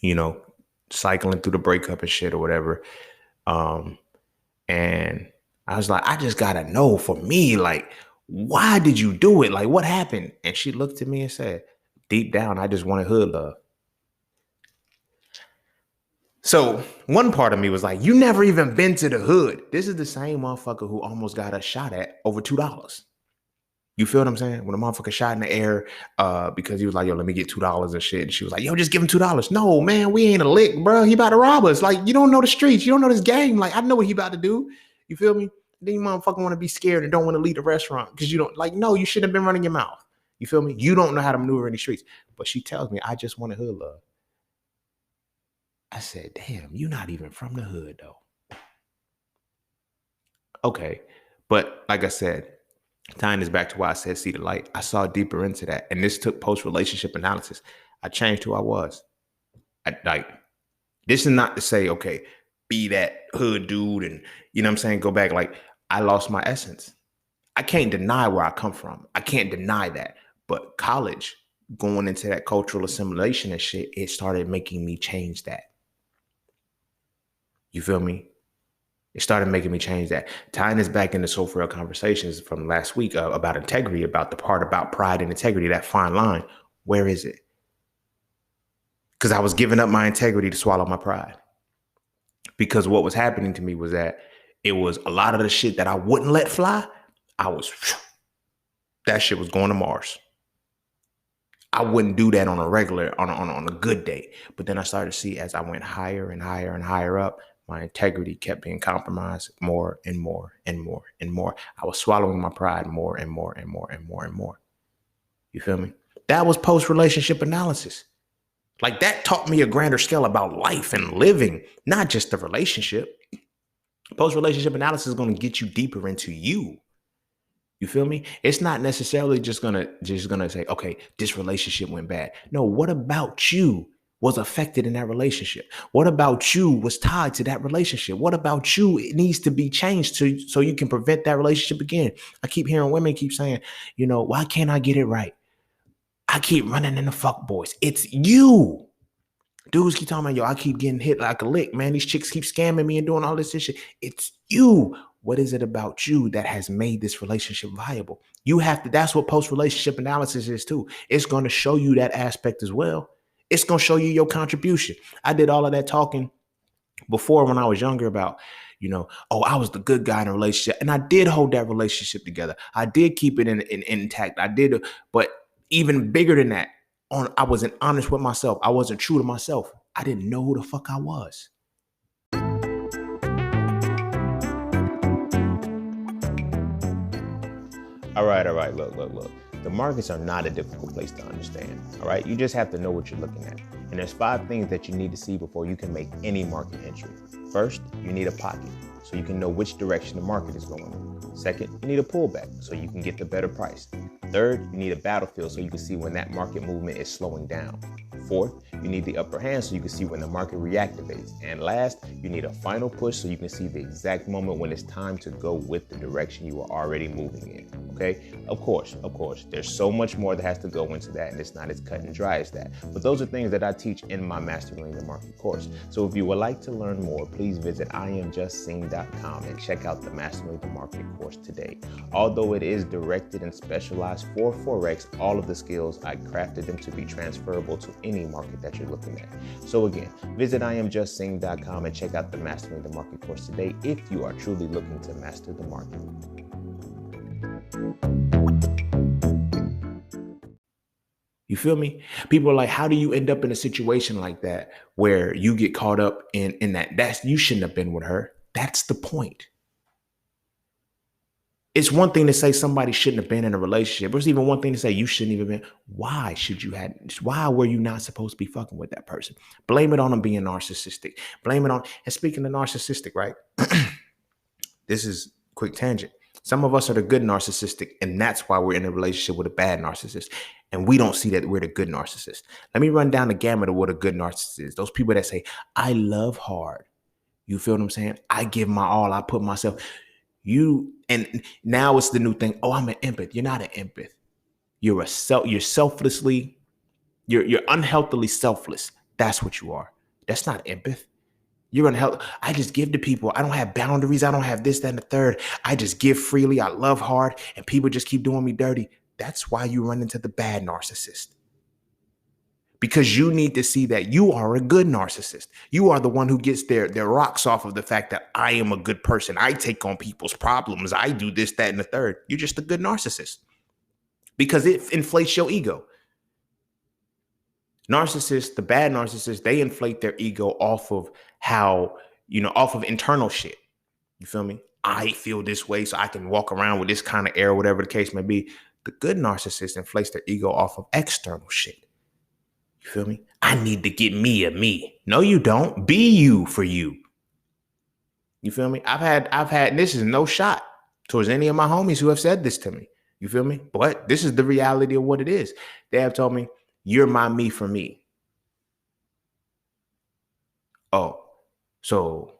you know, cycling through the breakup and shit or whatever. Um, and I was like, I just gotta know for me, like, why did you do it? Like, what happened? And she looked at me and said, deep down, I just wanted hood love. So one part of me was like, you never even been to the hood. This is the same motherfucker who almost got us shot at over $2. You feel what I'm saying? When a motherfucker shot in the air because he was like, yo, let me get $2 and shit. And she was like, yo, just give him $2. No, man, we ain't a lick, bro. He about to rob us. Like, you don't know the streets. You don't know this game. Like, I know what he about to do. You feel me? Then you motherfucker want to be scared and don't want to leave the restaurant because you don't, like, no, you shouldn't have been running your mouth. You feel me? You don't know how to maneuver in the streets. But she tells me, I just want a hood love. I said, damn, you're not even from the hood, though. Okay. But like I said, tying this back to why I said see the light, I saw deeper into that. And this took post-relationship analysis. I changed who I was. This is not to say, okay, be that hood dude and, you know what I'm saying, go back. Like, I lost my essence. I can't deny where I come from. I can't deny that. But college, going into that cultural assimilation and shit, it started making me change that. You feel me? It started making me change that. Tying this back into Soul Real conversations from last week about integrity, about the part about pride and integrity, that fine line. Where is it? Because I was giving up my integrity to swallow my pride. Because what was happening to me was that it was a lot of the shit that I wouldn't let fly. That shit was going to Mars. I wouldn't do that on a regular, on a good day. But then I started to see as I went higher and higher and higher up, my integrity kept being compromised more and more and more and more. I was swallowing my pride more and more and more and more and more. You feel me? That was post-relationship analysis. Like, that taught me a grander scale about life and living, not just the relationship. Post-relationship analysis is going to get you deeper into you. You feel me? It's not necessarily just gonna say, okay, this relationship went bad. No, what about you was affected in that relationship? What about you was tied to that relationship? What about you it needs to be changed so you can prevent that relationship again? I keep hearing women keep saying, why can't I get it right? I keep running into fuck boys. It's you. Dudes keep talking about, yo, I keep getting hit like a lick, man. These chicks keep scamming me and doing all this shit. It's you. What is it about you that has made this relationship viable? You have to, that's what post-relationship analysis is too. It's going to show you that aspect as well. It's going to show you your contribution. I did all of that talking before when I was younger about, I was the good guy in a relationship. And I did hold that relationship together. I did keep it intact. I did, but even bigger than that, I wasn't honest with myself. I wasn't true to myself. I didn't know who the fuck I was. All right. Look. The markets are not a difficult place to understand. All right. You just have to know what you're looking at. And there's 5 things that you need to see before you can make any market entry. First, you need a pocket so you can know which direction the market is going. Second, you need a pullback so you can get the better price. Third, you need a battlefield so you can see when that market movement is slowing down. Fourth, you need the upper hand so you can see when the market reactivates. And last, you need a final push so you can see the exact moment when it's time to go with the direction you are already moving in. Okay? Of course, there's so much more that has to go into that, and it's not as cut and dry as that. But those are things that I teach in my Mastering the Market course. So if you would like to learn more, please visit IamJustSing.com and check out the Mastering the Market course today. Although it is directed and specialized for Forex, all of the skills, I crafted them to be transferable to any market that you're looking at. So again, visit IamJustSing.com and check out the Mastering the Market course today if you are truly looking to master the market. You feel me? People are like, how do you end up in a situation like that where you get caught up in that? You shouldn't have been with her. That's the point. It's one thing to say somebody shouldn't have been in a relationship. It's even one thing to say you shouldn't even been. Why were you not supposed to be fucking with that person? Blame it on them being narcissistic. Blame it on, and speaking of narcissistic, right? This is quick tangent. Some of us are the good narcissistic, and that's why we're in a relationship with a bad narcissist. And we don't see that we're the good narcissist. Let me run down the gamut of what a good narcissist is. Those people that say, I love hard. You feel what I'm saying? I give my all. I put myself. And now it's the new thing. Oh, I'm an empath. You're not an empath. You're selflessly, you're unhealthily selfless. That's what you are. That's not empath. You're unhealthy. I just give to people. I don't have boundaries. I don't have this, that, and the third. I just give freely. I love hard, and people just keep doing me dirty. That's why you run into the bad narcissist. Because you need to see that you are a good narcissist. You are the one who gets their rocks off of the fact that I am a good person. I take on people's problems. I do this, that, and the third. You're just a good narcissist because it inflates your ego. Narcissists, the bad narcissists, they inflate their ego off of off of internal shit. You feel me? I feel this way, so I can walk around with this kind of air, whatever the case may be. The good narcissist inflates their ego off of external shit. You feel me? I need to get me a me. No, you don't. Be you for you. You feel me? I've had, and this is no shot towards any of my homies who have said this to me. You feel me? But this is the reality of what it is. They have told me, you're my me for me. Oh, so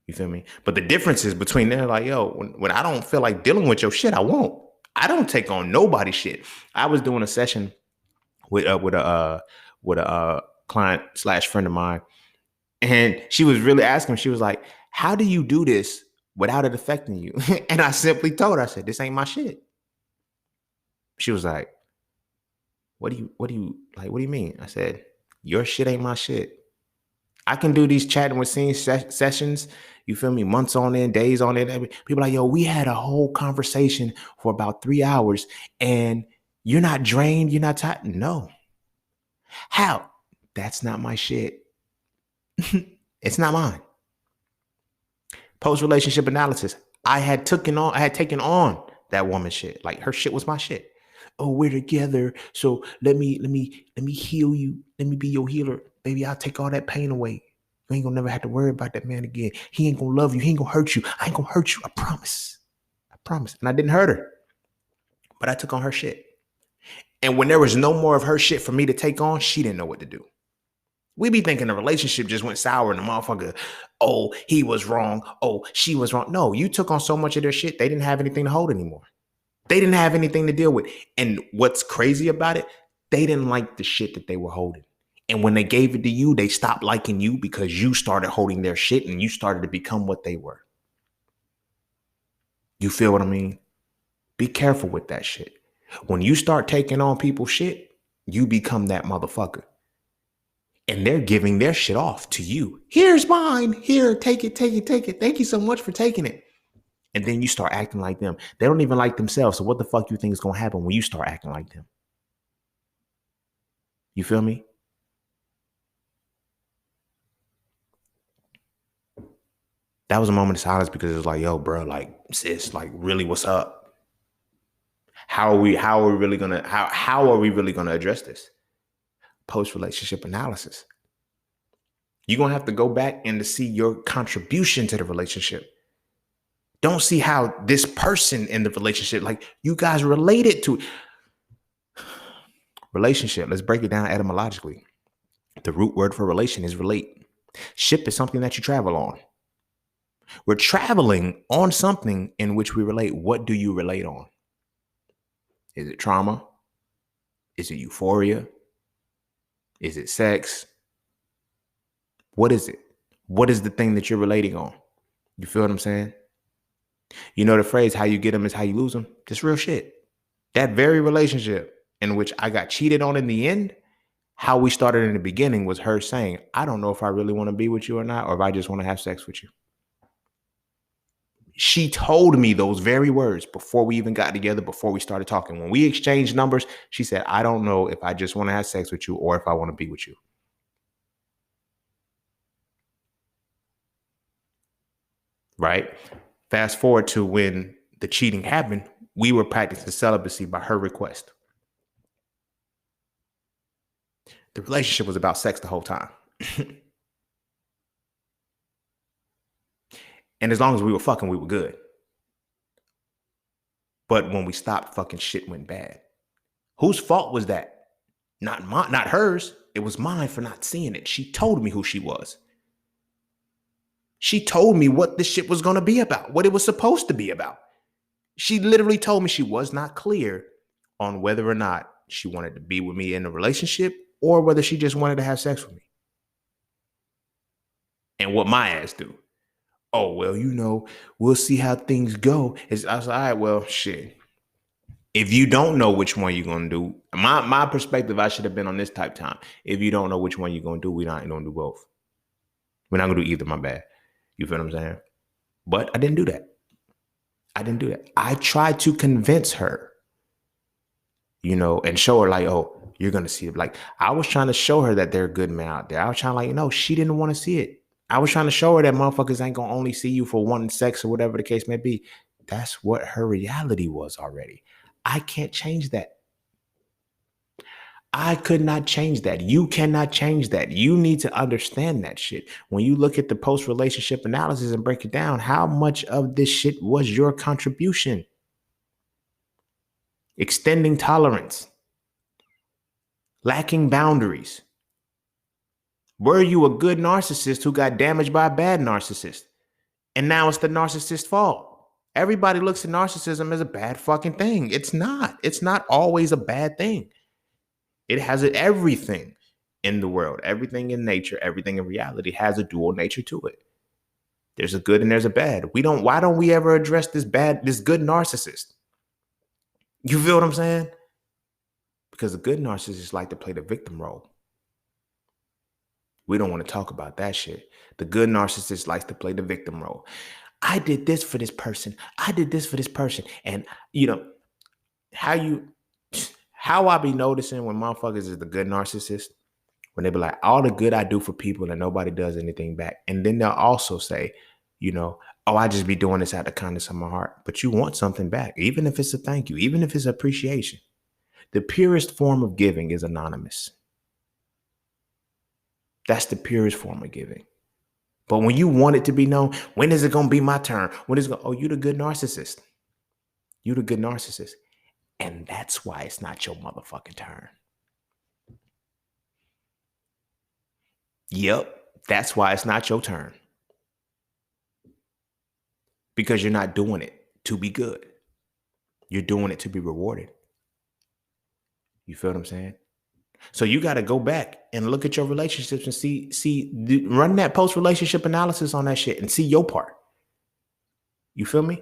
you feel me? But the difference is between they're like, yo, when I don't feel like dealing with your shit, I won't. I don't take on nobody's shit. I was doing a session with a client / friend of mine, and she was really asking. She was like, "How do you do this without it affecting you?" And I simply told her, I said, "This ain't my shit." She was like, what do you mean?" I said, "Your shit ain't my shit. I can do these chatting with scenes sessions. You feel me? Months on end, days on end. People like, yo, we had a whole conversation for about 3 hours, and you're not drained. You're not tired. No. How? That's not my shit. It's not mine. Post-relationship analysis. I had taken on that woman's shit. Like her shit was my shit. Oh, we're together. So let me heal you. Let me be your healer. Baby, I'll take all that pain away. You ain't gonna never have to worry about that man again. He ain't gonna love you. He ain't gonna hurt you. I ain't gonna hurt you. I promise. I promise. And I didn't hurt her. But I took on her shit. And when there was no more of her shit for me to take on, she didn't know what to do. We be thinking the relationship just went sour and the motherfucker, oh, he was wrong. Oh, she was wrong. No, you took on so much of their shit, they didn't have anything to hold anymore. They didn't have anything to deal with. And what's crazy about it, they didn't like the shit that they were holding. And when they gave it to you, they stopped liking you because you started holding their shit and you started to become what they were. You feel what I mean? Be careful with that shit. When you start taking on people's shit, you become that motherfucker. And they're giving their shit off to you. Here's mine. Here, take it, take it, take it. Thank you so much for taking it. And then you start acting like them. They don't even like themselves. So what the fuck you think is going to happen when you start acting like them? You feel me? That was a moment of silence because it was like, yo, bro, like, sis, like, really, what's up? How are we really gonna address this? Post-relationship analysis. You're gonna have to go back and to see your contribution to the relationship. Don't see how this person in the relationship, like you guys related to relationship. Let's break it down etymologically. The root word for relation is relate. Ship is something that you travel on. We're traveling on something in which we relate. What do you relate on? Is it trauma? Is it euphoria? Is it sex? What is it? What is the thing that you're relating on? You feel what I'm saying? You know the phrase, how you get them is how you lose them. Just real shit. That very relationship in which I got cheated on in the end, how we started in the beginning was her saying, I don't know if I really want to be with you or not, or if I just want to have sex with you. She told me those very words before we even got together, before we started talking. When we exchanged numbers, she said, I don't know if I just want to have sex with you or if I want to be with you. Right? Fast forward to when the cheating happened, we were practicing celibacy by her request. The relationship was about sex the whole time. And as long as we were fucking, we were good. But when we stopped fucking, shit went bad. Whose fault was that? Not hers. It was mine for not seeing it. She told me who she was. She told me what this shit was going to be about, what it was supposed to be about. She literally told me she was not clear on whether or not she wanted to be with me in a relationship or whether she just wanted to have sex with me. And what my ass do? Oh, well, we'll see how things go. I was like, all right, well, shit. If you don't know which one you're gonna do, my perspective, I should have been on this type time. If you don't know which one you're gonna do, we're not gonna do both. We're not gonna do either, my bad. You feel what I'm saying? But I didn't do that. I tried to convince her, and show her like, oh, you're gonna see it. Like, I was trying to show her that there are good men out there. I was trying to she didn't want to see it. I was trying to show her that motherfuckers ain't gonna only see you for wanting sex or whatever the case may be. That's what her reality was already. I can't change that. I could not change that. You cannot change that. You need to understand that shit. When you look at the post-relationship analysis and break it down, how much of this shit was your contribution? Extending tolerance, lacking boundaries. Were you a good narcissist who got damaged by a bad narcissist? And now it's the narcissist's fault. Everybody looks at narcissism as a bad fucking thing. It's not. It's not always a bad thing. It has everything in the world, everything in nature, everything in reality has a dual nature to it. There's a good and there's a bad. Why don't we ever address this good narcissist? You feel what I'm saying? Because the good narcissists like to play the victim role. We don't want to talk about that shit. The good narcissist likes to play the victim role. I did this for this person. I did this for this person. And how I be noticing when motherfuckers is the good narcissist, when they be like, all the good I do for people and nobody does anything back. And then they'll also say, oh, I just be doing this out of the kindness of my heart. But you want something back, even if it's a thank you, even if it's appreciation. The purest form of giving is anonymous. That's the purest form of giving. But when you want it to be known, when is it going to be my turn? Oh, you the good narcissist. You the good narcissist. And that's why it's not your motherfucking turn. Yep. That's why it's not your turn. Because you're not doing it to be good. You're doing it to be rewarded. You feel what I'm saying? So you got to go back and look at your relationships and run that post-relationship analysis on that shit and see your part. You feel me?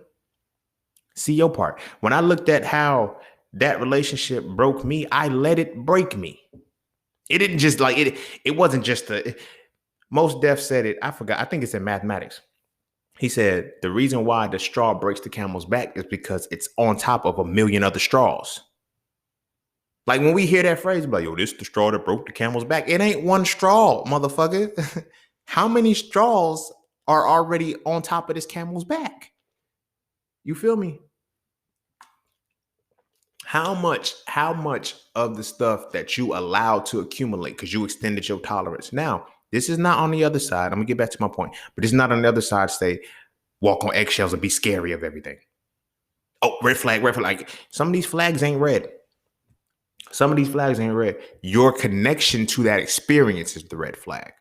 See your part. When I looked at how that relationship broke me, I let it break me. It didn't just it wasn't just most Def said it. I forgot. I think it's in mathematics. He said the reason why the straw breaks the camel's back is because it's on top of a million other straws. Like when we hear that phrase, like, yo, this is the straw that broke the camel's back. It ain't one straw, motherfucker. How many straws are already on top of this camel's back? You feel me? How much of the stuff that you allowed to accumulate because you extended your tolerance? Now, this is not on the other side. I'm gonna get back to my point, but it's not on the other side. Say, walk on eggshells and be scary of everything. Oh, red flag, red flag. Like, some of these flags ain't red. Some of these flags ain't red. Your connection to that experience is the red flag.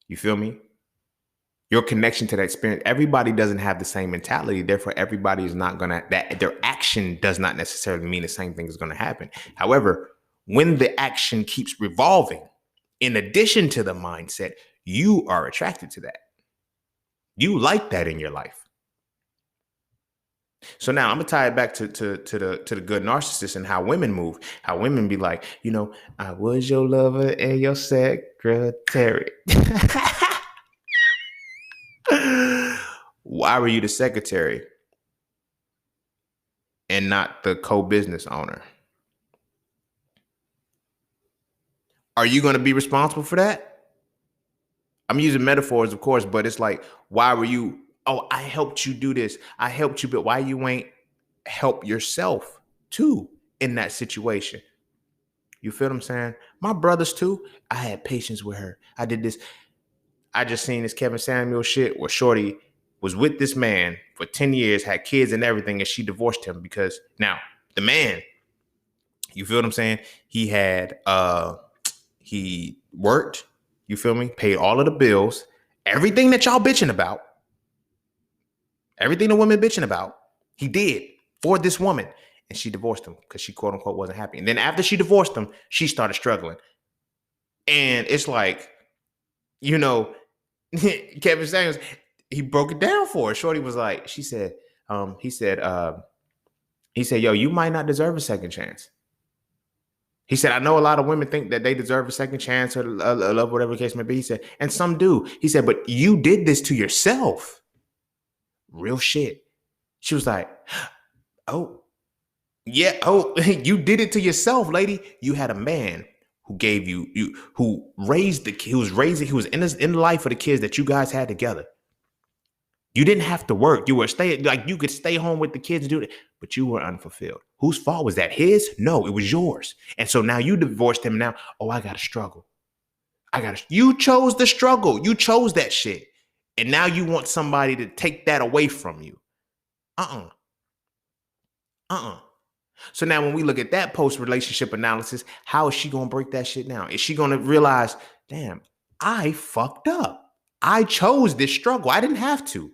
You feel me? Your connection to that experience. Everybody doesn't have the same mentality. Therefore, everybody is not gonna, that their action does not necessarily mean the same thing is gonna happen. However, when the action keeps revolving, in addition to the mindset, you are attracted to that. You like that in your life. So now I'm gonna tie it back to the good narcissist and how women move. How women be like, I was your lover and your secretary. Why were you the secretary and not the co-business owner? Are you going to be responsible for that? I'm using metaphors, of course, but it's like, why were you? Oh, I helped you do this. I helped you, but why you ain't help yourself too in that situation? You feel what I'm saying? My brothers too. I had patience with her. I did this. I just seen this Kevin Samuel shit where Shorty was with this man for 10 years, had kids and everything, and she divorced him because now the man, you feel what I'm saying? He worked, you feel me? Paid all of the bills, Everything that y'all bitching about, everything the women bitching about, he did for this woman. And she divorced him because she quote unquote wasn't happy. And then after she divorced him, she started struggling. And it's like, you know, Kevin Samuels, he broke it down for her. Shorty was like, she said, he said, yo, you might not deserve a second chance. He said, I know a lot of women think that they deserve a second chance or love, whatever the case may be. He said, and some do. He said, but you did this to yourself. Real shit. She was like, oh, yeah. Oh, you did it to yourself, lady. You had a man who gave who raised he was in the life of the kids that you guys had together. You didn't have to work. You could stay home with the kids and do it, but you were unfulfilled. Whose fault was that? His? No, it was yours. And so now you divorced him. Now, I got to struggle. You chose the struggle. You chose that shit. And now you want somebody to take that away from you. So now when we look at that post-relationship analysis, how is she going to break that shit down? Is she going to realize, damn, I fucked up. I chose this struggle. I didn't have to.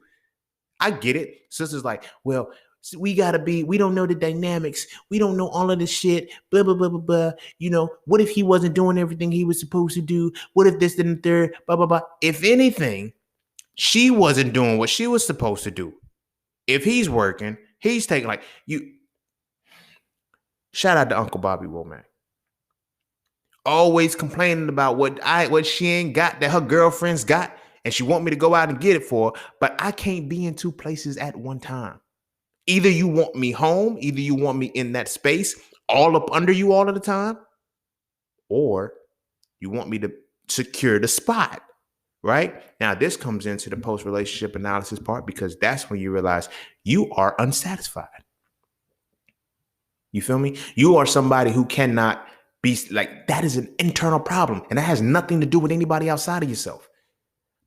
I get it. Sister's like, well, we don't know the dynamics. We don't know all of this shit. Blah, blah, blah, blah, blah. You know, what if he wasn't doing everything he was supposed to do? What if this and the third? Blah, blah, blah. If anything, she wasn't doing what she was supposed to do. If he's working, he's taking shout out to Uncle Bobby Womack. Always complaining about what she ain't got that her girlfriends got. And she want me to go out and get it for her, but I can't be in two places at one time. Either you want me home, either you want me in that space, all up under you all of the time, or you want me to secure the spot, right? Now, this comes into the post-relationship analysis part because that's when you realize you are unsatisfied. You feel me? You are somebody who cannot be like, that is an internal problem, and that has nothing to do with anybody outside of yourself.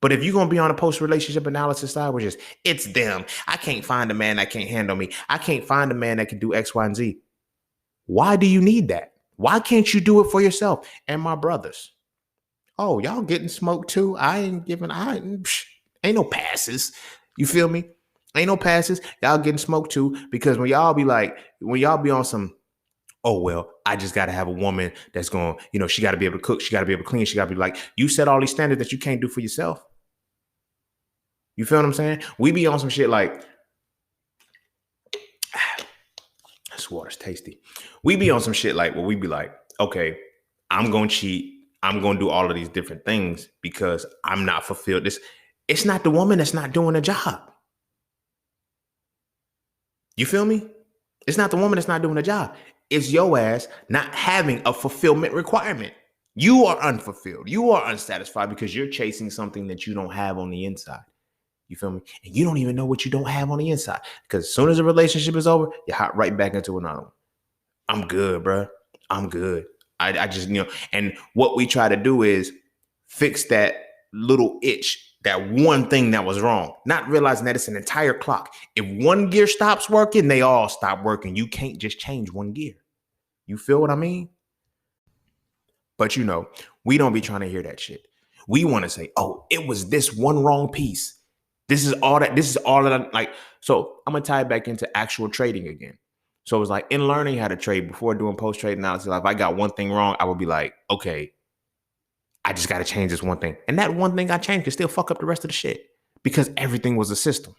But if you're going to be on a post-relationship analysis side, which is, it's them. I can't find a man that can't handle me. I can't find a man that can do X, Y, and Z. Why do you need that? Why can't you do it for yourself? And my brothers, oh, y'all getting smoked too? Ain't no passes. You feel me? Ain't no passes. Y'all getting smoked too because when y'all be on some, oh, well, I just got to have a woman that's going, she got to be able to cook. She got to be able to clean. She got to be like, you set all these standards that you can't do for yourself. You feel what I'm saying? We be on some shit like, this water's tasty. We be on some shit like, well, we be like, okay, I'm going to cheat. I'm going to do all of these different things because I'm not fulfilled. It's not the woman that's not doing the job. You feel me? It's not the woman that's not doing the job. It's your ass not having a fulfillment requirement. You are unfulfilled. You are unsatisfied because you're chasing something that you don't have on the inside. You feel me? And you don't even know what you don't have on the inside. Because as soon as the relationship is over, you hop right back into another one. I'm good, bro. I'm good. I just, and what we try to do is fix that little itch, that one thing that was wrong, not realizing that it's an entire clock. If one gear stops working, they all stop working. You can't just change one gear. You feel what I mean? But we don't be trying to hear that shit. We want to say, oh, it was this one wrong piece. This is all that I like. So I'm going to tie it back into actual trading again. So it was like in learning how to trade before doing post-trade analysis, if I got one thing wrong, I would be like, okay, I just got to change this one thing. And that one thing I changed can still fuck up the rest of the shit because everything was a system.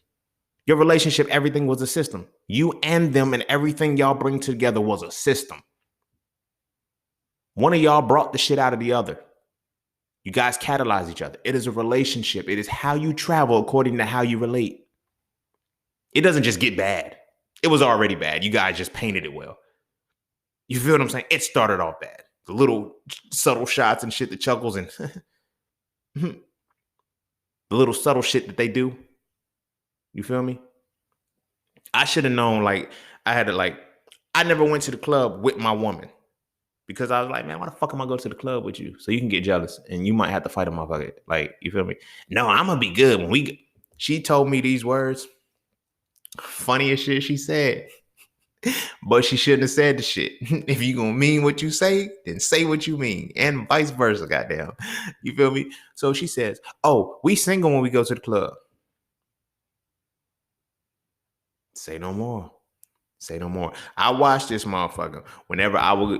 Your relationship, everything was a system. You and them and everything y'all bring together was a system. One of y'all brought the shit out of the other. You guys catalyze each other. It is a relationship. It is how you travel according to how you relate. It doesn't just get bad. It was already bad. You guys just painted it well. You feel what I'm saying? It started off bad. The little subtle shots and shit, the chuckles and the little subtle shit that they do. You feel me? I should have known, I never went to the club with my woman. Because I was like, man, why the fuck am I going to the club with you? So you can get jealous and you might have to fight a motherfucker. Like, you feel me? No, I'm going to be good. She told me these words. Funniest shit she said. But she shouldn't have said the shit. If you gonna mean what you say, then say what you mean. And vice versa, goddamn. You feel me? So she says, oh, we single when we go to the club. Say no more. Say no more. I watch this motherfucker. Whenever I will,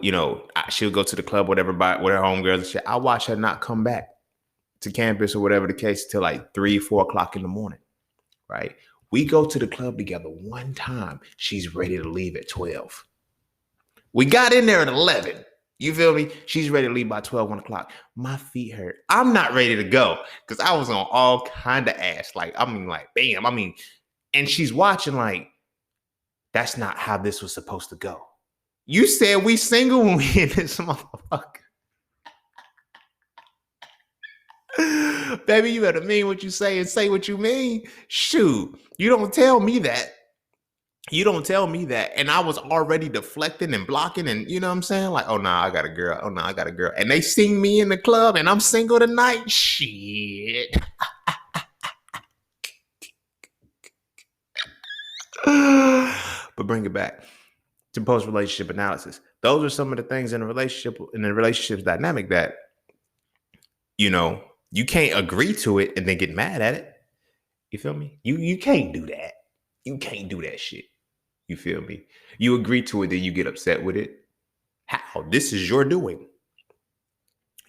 she'll go to the club, whatever, with her homegirls and shit. I watch her not come back to campus or whatever the case till like 3-4 o'clock in the morning. Right? We go to the club together one time. She's ready to leave at 12. We got in there at 11. You feel me? She's ready to leave by 12, 1 o'clock. My feet hurt. I'm not ready to go because I was on all kind of ass. Bam. And she's watching like, that's not how this was supposed to go. You said we single when we in this motherfucker. Baby, you better mean what you say and say what you mean. Shoot, you don't tell me that. You don't tell me that. And I was already deflecting and blocking and, you know what I'm saying? Like, oh, nah, I got a girl. Oh, nah, I got a girl. And they seen me in the club and I'm single tonight. Shit. But bring it back to post-relationship analysis. Those are some of the things in the relationship's dynamic that, you can't agree to it and then get mad at it. You feel me? You can't do that. You can't do that shit. You feel me? You agree to it, then you get upset with it. How? This is your doing.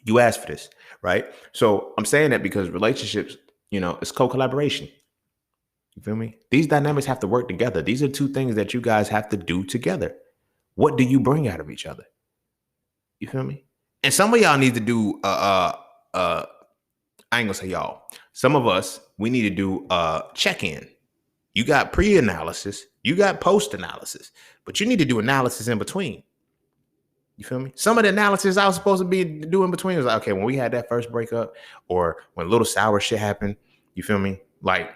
You asked for this, right? So I'm saying that because relationships, it's co-collaboration. You feel me? These dynamics have to work together. These are two things that you guys have to do together. What do you bring out of each other? You feel me? And some of y'all need to do I ain't gonna say y'all. Some of us, we need to do check-in. You got pre-analysis, you got post-analysis, but you need to do analysis in between. You feel me? Some of the analysis I was supposed to be doing between was like, okay, when we had that first breakup or when little sour shit happened, you feel me? Like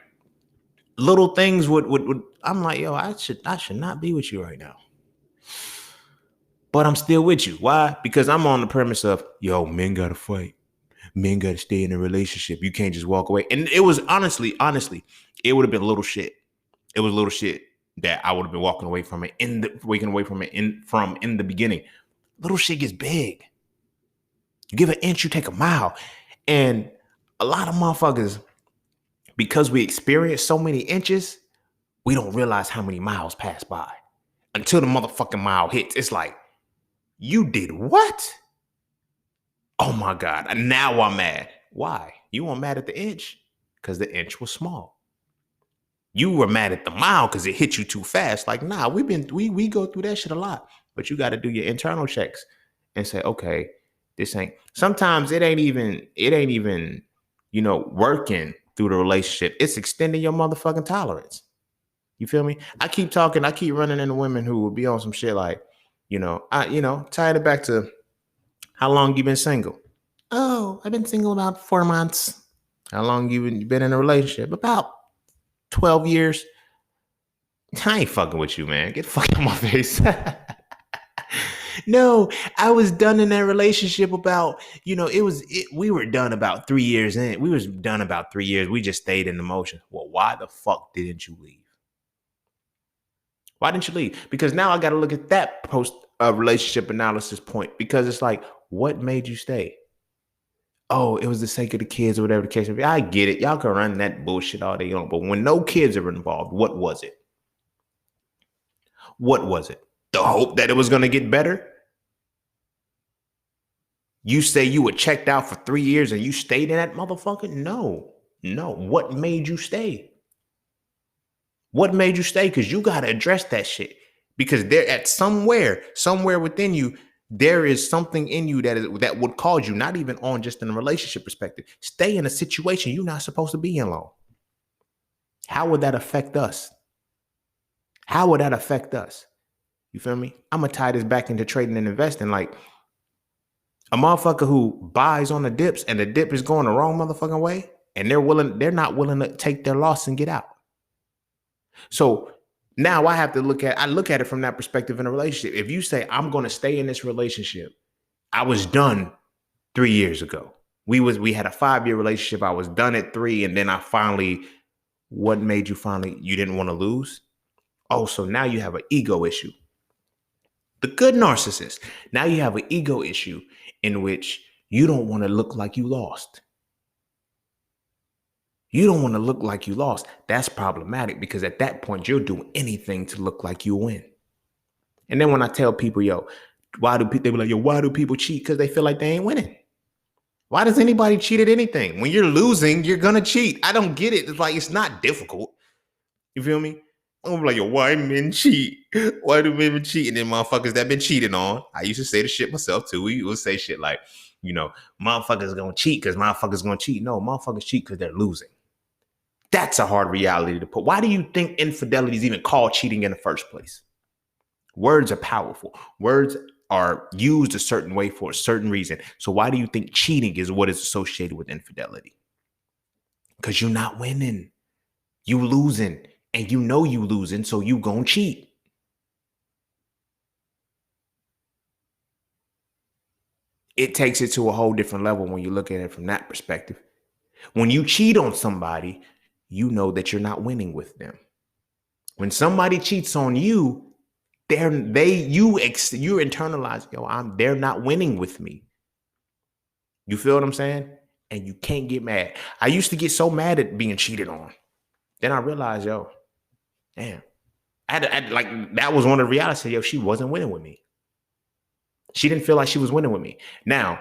little things would I'm like, yo, I should not be with you right now. But I'm still with you. Why? Because I'm on the premise of, yo, men gotta fight. Men gotta stay in a relationship. You can't just walk away. And it was honestly, it would have been little shit. It was little shit that I would have been walking away from it in the beginning. Little shit gets big. You give an inch, you take a mile. And a lot of motherfuckers, because we experience so many inches, we don't realize how many miles pass by until the motherfucking mile hits. It's like, you did what? Oh my God. And now I'm mad. Why? You weren't mad at the inch because the inch was small. You were mad at the mile because it hit you too fast. Like, nah, we go through that shit a lot. But you got to do your internal checks and say, okay, this ain't. Sometimes it ain't even, working through the relationship. It's extending your motherfucking tolerance. You feel me? I keep running into women who will be on some shit like, tying it back to how long you been single. Oh, I've been single about 4 months. How long you been in a relationship? About 12 years. I ain't fucking with you, man. Get the fuck out of my face. No, I was done in that relationship about, we were done about 3 years in. We was done about 3 years. We just stayed in the motion. Well, why the fuck didn't you leave? Why didn't you leave? Because now I got to look at that post relationship analysis point because it's like, what made you stay? Oh, it was the sake of the kids or whatever the case may be. I get it. Y'all can run that bullshit all day long. But when no kids are involved, what was it? What was it? The hope that it was going to get better? You say you were checked out for 3 years and you stayed in that motherfucker? No. What made you stay? What made you stay? Because you got to address that shit. Because there at somewhere within you, there is something in you that would cause you, not even on just in a relationship perspective, stay in a situation you're not supposed to be in long. How would that affect us? How would that affect us? You feel me? I'm going to tie this back into trading and investing. Like a motherfucker who buys on the dips and the dip is going the wrong motherfucking way and they're not willing to take their loss and get out. So now I look at it from that perspective in a relationship. If you say, I'm going to stay in this relationship, I was done 3 years ago. We had a 5-year relationship. I was done at 3. And then what made you finally, you didn't want to lose? Oh, so now you have an ego issue. The good narcissist. Now you have an ego issue in which you don't want to look like you lost. You don't want to look like you lost. That's problematic because at that point, you'll do anything to look like you win. And then when I tell people, yo, why do people, they be like, yo, why do people cheat? Because they feel like they ain't winning. Why does anybody cheat at anything? When you're losing, you're going to cheat. I don't get it. It's like, it's not difficult. You feel me? I'm like, yo, why men cheat? Why do men cheat? And then motherfuckers that been cheated on. I used to say the shit myself too. We would say shit like, you know, motherfuckers gonna cheat because motherfuckers gonna cheat. No, motherfuckers cheat because they're losing. That's a hard reality to put. Why do you think infidelity is even called cheating in the first place? Words are powerful. Words are used a certain way for a certain reason. So why do you think cheating is what is associated with infidelity? Because you're not winning. You losing. And you know you losing, so you gonna cheat. It takes it to a whole different level when you look at it from that perspective. When you cheat on somebody, you know that you're not winning with them. When somebody cheats on you, you internalize, yo, they're not winning with me. You feel what I'm saying? And you can't get mad. I used to get so mad at being cheated on. Then I realized, yo, damn. Like that was one of the realities. Yo, she wasn't winning with me. She didn't feel like she was winning with me. Now,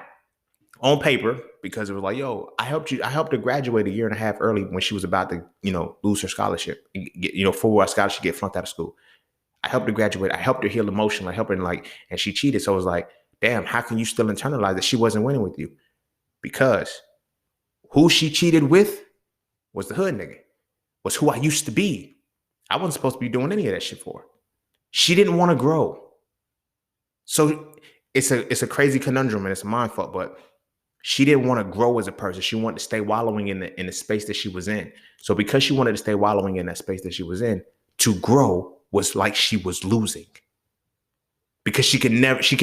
on paper, because it was like, yo, I helped her graduate a year and a half early when she was about to, lose her scholarship, for our scholarship, get flunked out of school. I helped her graduate. I helped her heal emotionally. I helped her and she cheated. So it was like, damn, how can you still internalize that she wasn't winning with you? Because who she cheated with was the hood nigga, was who I used to be. I wasn't supposed to be doing any of that shit for her. She didn't want to grow. So it's a crazy conundrum and it's a mindfuck, but she didn't want to grow as a person. She wanted to stay wallowing in the space that she was in. So because she wanted to stay wallowing in that space that she was in, to grow was like she was losing. Because she can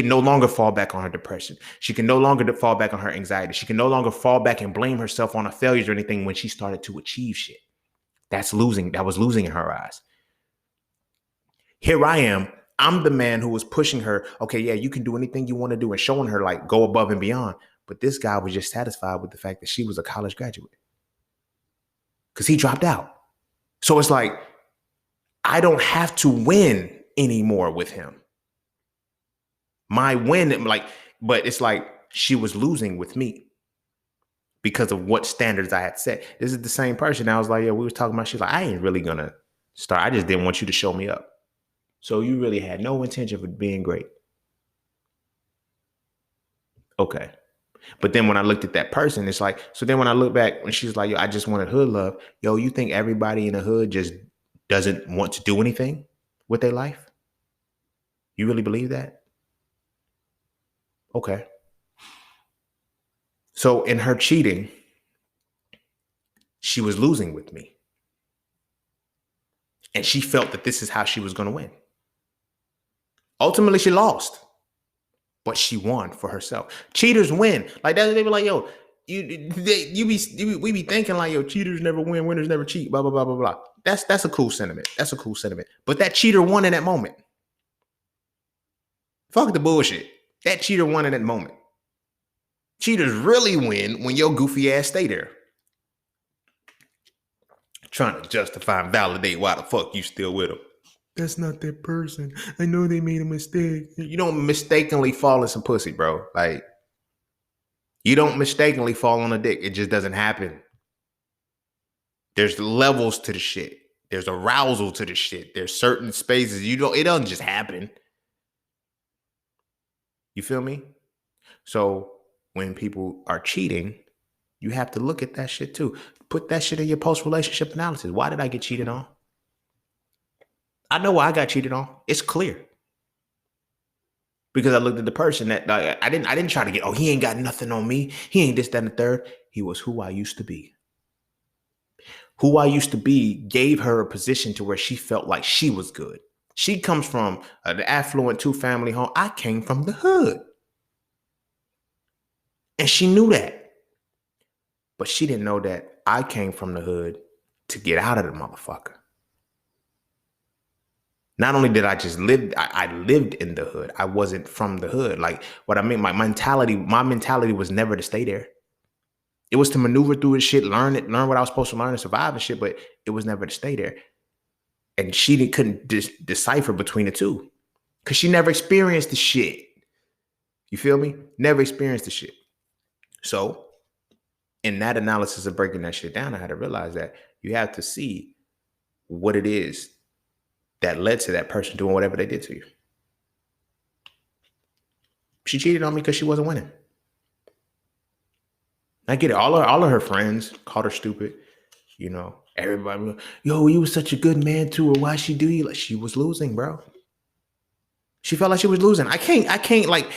no longer fall back on her depression. She can no longer fall back on her anxiety. She can no longer fall back and blame herself on her failures or anything when she started to achieve shit. That's losing. That was losing in her eyes. Here I am. I'm the man who was pushing her. Okay, yeah, you can do anything you want to do and showing her like go above and beyond. But this guy was just satisfied with the fact that she was a college graduate because he dropped out. So it's like, I don't have to win anymore with him. My win, but it's like she was losing with me because of what standards I had set. This is the same person. I was like, yeah, we was talking about, she's like, I ain't really gonna start. I just didn't want you to show me up. So you really had no intention of being great. Okay. But then when I looked at that person, it's like, so then when I look back, when she's like, yo, I just wanted hood love. Yo, you think everybody in the hood just doesn't want to do anything with their life? You really believe that? Okay. So in her cheating, she was losing with me. And she felt that this is how she was going to win. Ultimately, she lost. But she won for herself. Cheaters win. Like that, they were like, yo, we be thinking like, yo, cheaters never win, winners never cheat, blah, blah, blah, blah, blah. That's a cool sentiment. That's a cool sentiment. But that cheater won in that moment. Fuck the bullshit. That cheater won in that moment. Cheaters really win when your goofy ass stay there. Trying to justify and validate why the fuck you still with them. That's not that person. I know they made a mistake. You don't mistakenly fall in some pussy, bro. Like, you don't mistakenly fall on a dick. It just doesn't happen. There's levels to the shit. There's arousal to the shit. There's certain spaces it doesn't just happen. You feel me? So when people are cheating, you have to look at that shit too. Put that shit in your post-relationship analysis. Why did I get cheated on? I know why I got cheated on. It's clear. Because I looked at the person that I didn't try to get, oh, he ain't got nothing on me. He ain't this, that, and the third. He was who I used to be. Who I used to be gave her a position to where she felt like she was good. She comes from an affluent 2-family home. I came from the hood. And she knew that. But she didn't know that I came from the hood to get out of the motherfucker. Not only did I just live, I lived in the hood. I wasn't from the hood. Like what I mean, my mentality was never to stay there. It was to maneuver through this shit, learn what I was supposed to learn and survive and shit, but it was never to stay there. And couldn't decipher between the two because she never experienced the shit. You feel me? Never experienced the shit. So in that analysis of breaking that shit down, I had to realize that you have to see what it is that led to that person doing whatever they did to you. She cheated on me because she wasn't winning. I get it. All of her friends called her stupid. You know, everybody, yo, you was such a good man to her. Why she do you? Like, she was losing, bro. She felt like she was losing. I can't like,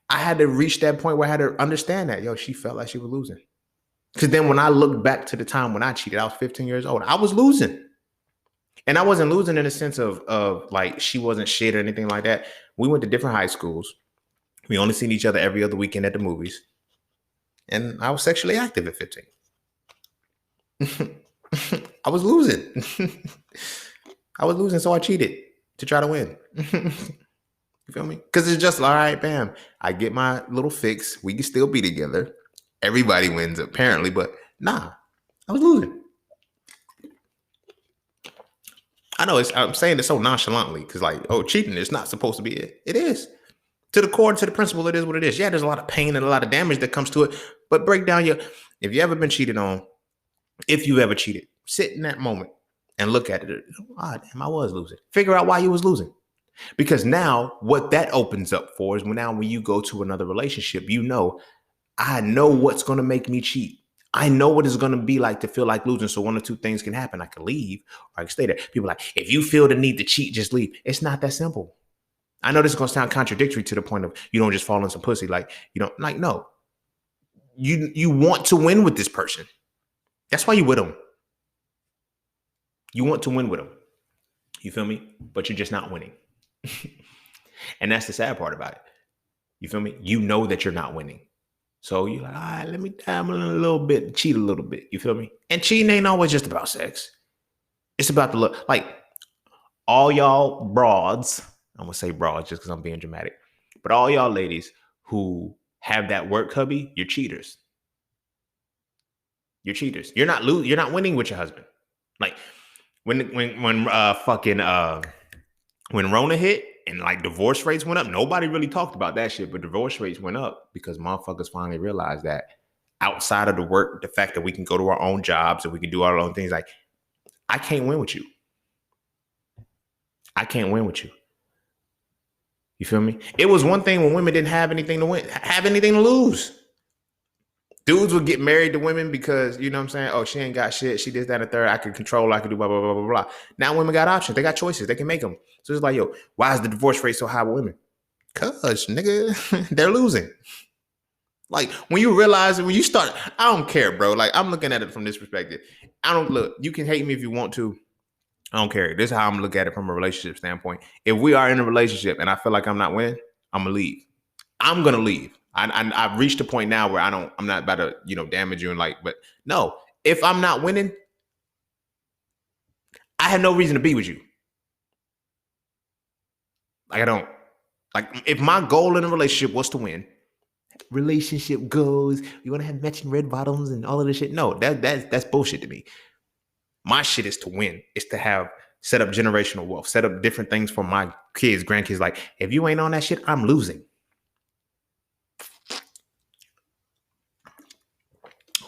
I had to reach that point where I had to understand that, yo, she felt like she was losing. Because then when I looked back to the time when I cheated, I was 15 years old. I was losing. And I wasn't losing in the sense of like she wasn't shit or anything like that. We went to different high schools. We only seen each other every other weekend at the movies. And I was sexually active at 15. I was losing. I was losing, so I cheated to try to win. You feel me? Because it's just, all right, bam. I get my little fix. We can still be together. Everybody wins, apparently, but nah, I was losing. I know I'm saying it so nonchalantly because, like, oh, cheating is not supposed to be it. It is. To the core, to the principle, it is what it is. Yeah, there's a lot of pain and a lot of damage that comes to it, but break down if you ever been cheated on, if you ever cheated, sit in that moment and look at it. Ah, damn, I was losing. Figure out why you was losing. Because now what that opens up for is when you go to another relationship, I know what's going to make me cheat. I know what it's going to be like to feel like losing. So one or two things can happen. I can leave or I can stay there. People are like, if you feel the need to cheat, just leave. It's not that simple. I know this is going to sound contradictory to the point of you don't just fall in some pussy. Like, you don't like, no, you want to win with this person. That's why you with them. You want to win with them. You feel me? But you're just not winning. And that's the sad part about it. You feel me? You know that you're not winning. So you're like, all right, let me dabble in a little bit, cheat a little bit. You feel me? And cheating ain't always just about sex. It's about the look. Like all y'all broads, I'm going to say broads just because I'm being dramatic, but all y'all ladies who have that work hubby, you're cheaters. You're cheaters. You're not winning with your husband. Like when Rona hit and like divorce rates went up, nobody really talked about that shit, but divorce rates went up because motherfuckers finally realized that outside of the work, the fact that we can go to our own jobs and we can do our own things, like I can't win with you. I can't win with you. You feel me? It was one thing when women didn't have anything to lose. Dudes would get married to women because, you know what I'm saying? Oh, she ain't got shit. She did that and third. I can control. I can do blah, blah, blah, blah, blah. Now women got options. They got choices. They can make them. So it's like, yo, why is the divorce rate so high with women? Cause, nigga, they're losing. Like, when you realize, when you start, I don't care, bro. Like, I'm looking at it from this perspective. Look, you can hate me if you want to. I don't care. This is how I'm looking at it from a relationship standpoint. If we are in a relationship and I feel like I'm not winning, I'm going to leave. I'm going to leave. I've reached a point now where I'm not about to, damage you but no, if I'm not winning, I have no reason to be with you. Like I don't, like if my goal in a relationship was to win, relationship goals, you want to have matching red bottoms and all of this shit. No, that's bullshit to me. My shit is to win. It's to set up generational wealth, set up different things for my kids, grandkids. Like if you ain't on that shit, I'm losing.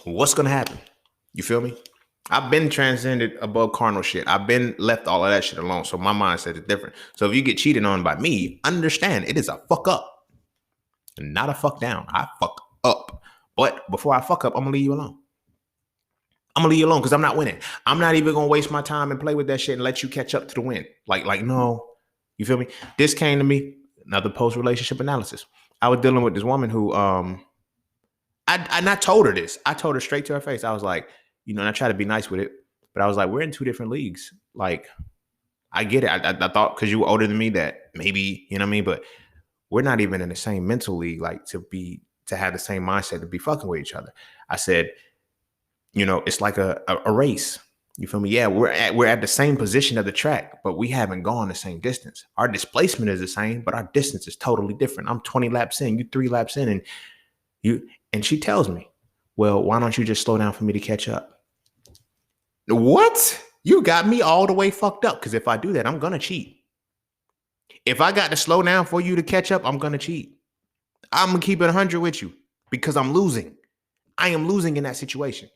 What's going to happen? You feel me? I've been transcended above carnal shit. I've been left all of that shit alone. So my mindset is different. So if you get cheated on by me, understand it is a fuck up. Not a fuck down. I fuck up. But before I fuck up, I'm going to leave you alone. I'm going to leave you alone because I'm not winning. I'm not even going to waste my time and play with that shit and let you catch up to the win. Like no. You feel me? This came to me, another post-relationship analysis. I was dealing with this woman who, I told her this. I told her straight to her face. I was like, and I try to be nice with it, but I was like, we're in two different leagues. Like, I get it. I thought because you were older than me that maybe, you know what I mean? But we're not even in the same mental league, like to have the same mindset to be fucking with each other. I said, it's like a race. You feel me? Yeah, we're at the same position of the track, but we haven't gone the same distance. Our displacement is the same, but our distance is totally different. I'm 20 laps in, you 3 laps in, and you and she tells me, well, why don't you just slow down for me to catch up? What? You got me all the way fucked up. Because if I do that, I'm gonna cheat. If I got to slow down for you to catch up, I'm gonna cheat. I'm gonna keep it 100 with you because I'm losing. I am losing in that situation.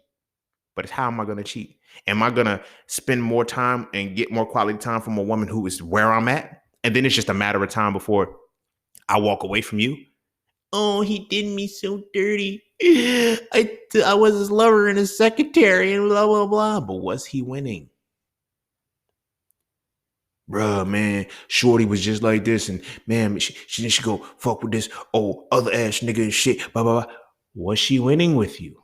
But it's how am I gonna cheat? Am I gonna spend more time and get more quality time from a woman who is where I'm at? And then it's just a matter of time before I walk away from you. Oh, he did me so dirty. I was his lover and his secretary and blah, blah, blah. But was he winning? Bruh, man, Shorty was just like this. And man, she go fuck with this other ass nigga and shit. Blah, blah, blah. Was she winning with you?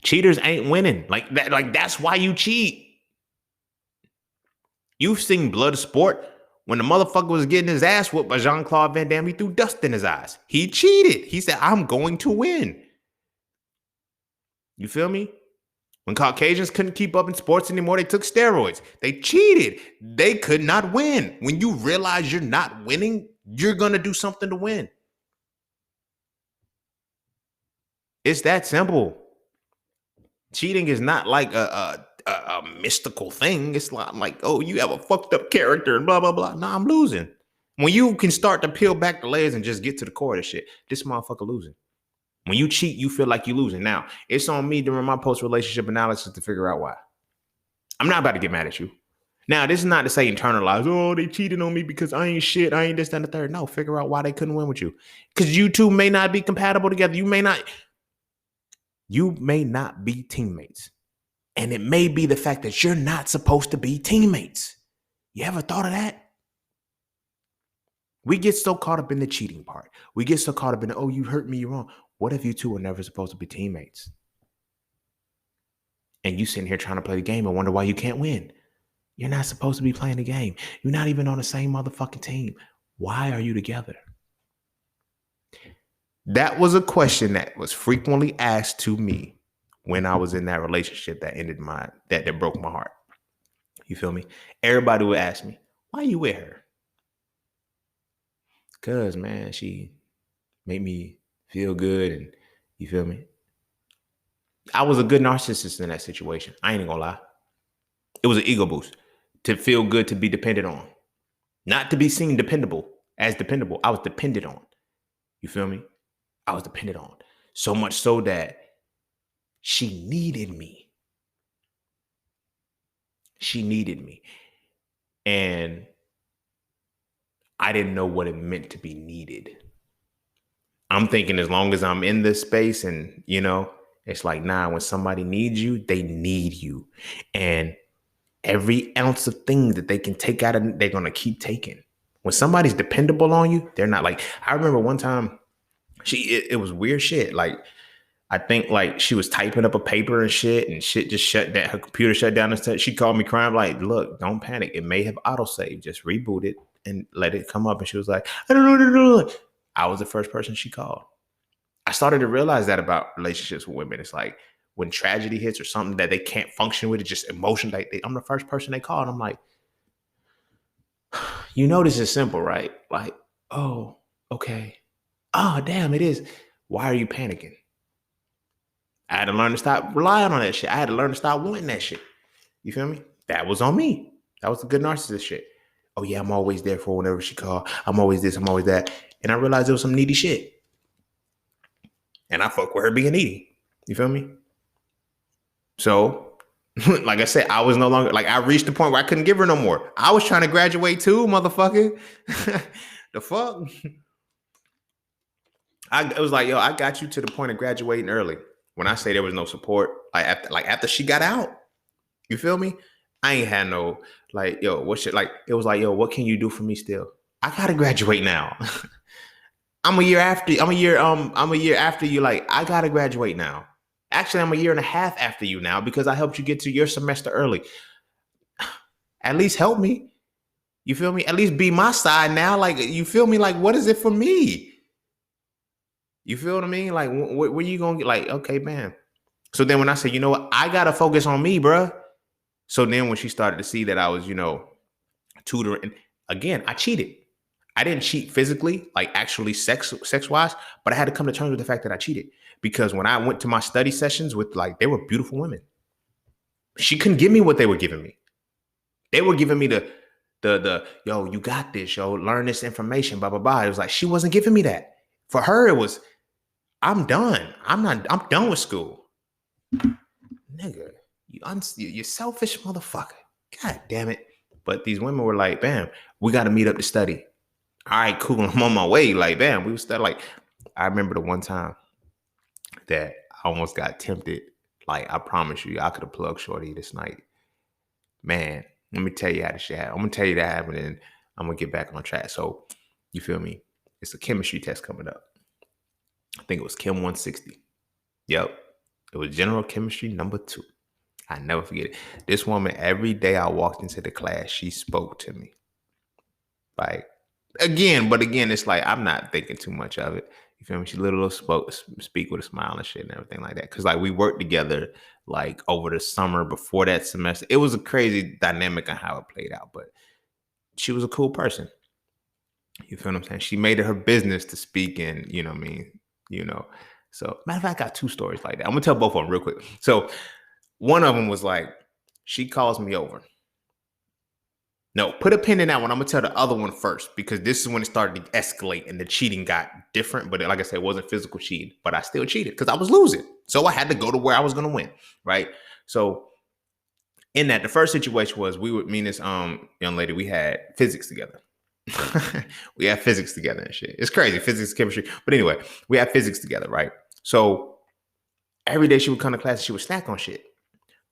Cheaters ain't winning. Like that, that's why you cheat. You've seen Bloodsport. When the motherfucker was getting his ass whooped by Jean-Claude Van Damme, he threw dust in his eyes. He cheated. He said, I'm going to win. You feel me? When Caucasians couldn't keep up in sports anymore, they took steroids. They cheated. They could not win. When you realize you're not winning, you're going to do something to win. It's that simple. Cheating is not like a mystical thing. It's not like, oh, you have a fucked up character and blah, blah, blah. No, I'm losing. When you can start to peel back the layers and just get to the core of the shit, this motherfucker losing. When you cheat, you feel like you're losing. Now, it's on me during my post-relationship analysis to figure out why. I'm not about to get mad at you. Now, this is not to say internalize, oh, they cheated on me because I ain't shit. I ain't this, that, and the third. No, figure out why they couldn't win with you. Because you two may not be compatible together. You may not be teammates. And it may be the fact that you're not supposed to be teammates. You ever thought of that? We get so caught up in the cheating part. We get so caught up in the, oh, you hurt me, you're wrong. What if you two were never supposed to be teammates? And you sitting here trying to play the game and wonder why you can't win. You're not supposed to be playing the game. You're not even on the same motherfucking team. Why are you together? That was a question that was frequently asked to me when I was in that relationship that ended that broke my heart. You feel me? Everybody would ask me, why are you with her? Cause man, she made me feel good, and you feel me? I was a good narcissist in that situation. I ain't gonna lie. It was an ego boost to feel good, to be dependent on, not to be seen as dependable. I was dependent on. You feel me? I was dependent on so much so that she needed me. She needed me, and I didn't know what it meant to be needed. I'm thinking as long as I'm in this space and, it's like, nah, when somebody needs you, they need you. And every ounce of thing that they can take out of it, they're going to keep taking. When somebody's dependable on you, they're not like, I remember one time it was weird shit. Like, I think like she was typing up a paper and shit just shut down. Her computer shut down and she called me crying like, look, don't panic. It may have autosaved. Just reboot it and let it come up. And she was like, I don't know what to do. I was the first person she called. I started to realize that about relationships with women. It's like when tragedy hits or something that they can't function with, it just emotion. I'm the first person they call. And I'm like, this is simple, right? Like, oh, okay. Oh, damn, it is. Why are you panicking? I had to learn to stop relying on that shit. I had to learn to stop wanting that shit. You feel me? That was on me. That was the good narcissist shit. Oh yeah, I'm always there for whenever she called. I'm always this, I'm always that. And I realized it was some needy shit. And I fuck with her being needy. You feel me? So, like I said, I was no longer, I reached the point where I couldn't give her no more. I was trying to graduate too, motherfucker. The fuck? It was like, yo, I got you to the point of graduating early. When I say there was no support, after she got out, you feel me? I ain't had no, what shit, it was like, yo, what can you do for me still? I gotta graduate now. I'm a year after you. I gotta graduate now. Actually, I'm a year and a half after you now because I helped you get to your semester early. At least help me. You feel me? At least be my side now. You feel me? What is it for me? You feel what I mean? Like, where you gonna get? Like, okay, man. So then when I said, you know what, I gotta focus on me, bruh. So then when she started to see that I was, tutoring, again, I cheated. I didn't cheat physically, like actually sex wise, but I had to come to terms with the fact that I cheated because when I went to my study sessions with like they were beautiful women, she couldn't give me what they were giving me. They were giving me the yo, you got this, yo, learn this information, blah blah blah. It was like she wasn't giving me that. For her, it was I'm done. I'm done with school, nigga. You selfish motherfucker. God damn it. But these women were like, bam, we got to meet up to study. All right, cool. I'm on my way. Like, bam, we was studying. Like, I remember the one time that I almost got tempted. Like, I promise you, I could have plugged Shorty this night. Man, let me tell you how the shit happened. I'm gonna tell you that happened, and I'm gonna get back on track. So, you feel me? It's a chemistry test coming up. I think it was Chem 160. Yep. It was general chemistry number 2. I never forget it. This woman, every day I walked into the class, she spoke to me. Like, again, it's like I'm not thinking too much of it. You feel me? She literally speak with a smile and shit and everything like that. Cause like we worked together like over the summer before that semester. It was a crazy dynamic on how it played out, but she was a cool person. You feel what I'm saying? She made it her business to speak and, you know what I mean? You know. So matter of fact, I got 2 stories like that. I'm gonna tell both of them real quick. So one of them was like, she calls me over. No, put a pin in that one. I'm gonna tell the other one first because this is when it started to escalate and the cheating got different. But like I said, it wasn't physical cheating, but I still cheated because I was losing. So I had to go to where I was gonna win, right? So in that, the first situation was me and this young lady, we had physics together. We had physics together and shit. It's crazy, physics, chemistry. But anyway, we had physics together, right? So every day she would come to class and she would snack on shit.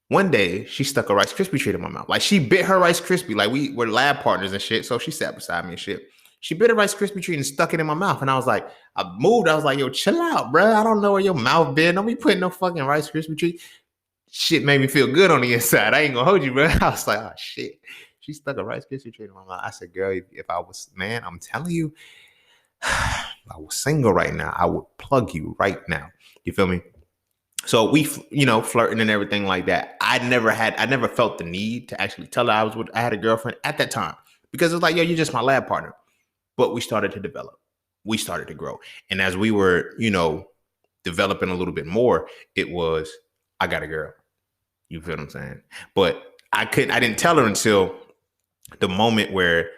One day, she stuck a Rice Krispie treat in my mouth. Like, she bit her Rice Krispie. Like, we were lab partners and shit. So she sat beside me and shit. She bit a Rice Krispie treat and stuck it in my mouth. And I was like, I moved. I was like, yo, chill out, bro. I don't know where your mouth been. Don't be putting no fucking Rice Krispie treat. Shit made me feel good on the inside. I ain't gonna hold you, bro. I was like, oh, shit. She stuck a Rice Krispie treat in my mouth. I said, girl, if I was, man, I'm telling you, if I was single right now, I would plug you right now. You feel me? So we, flirting and everything like that. I never felt the need to actually tell her I had a girlfriend at that time because it's like, yo, you're just my lab partner. But we started to develop. We started to grow. And as we were, developing a little bit more, it was, I got a girl. You feel what I'm saying? But I didn't tell her until the moment where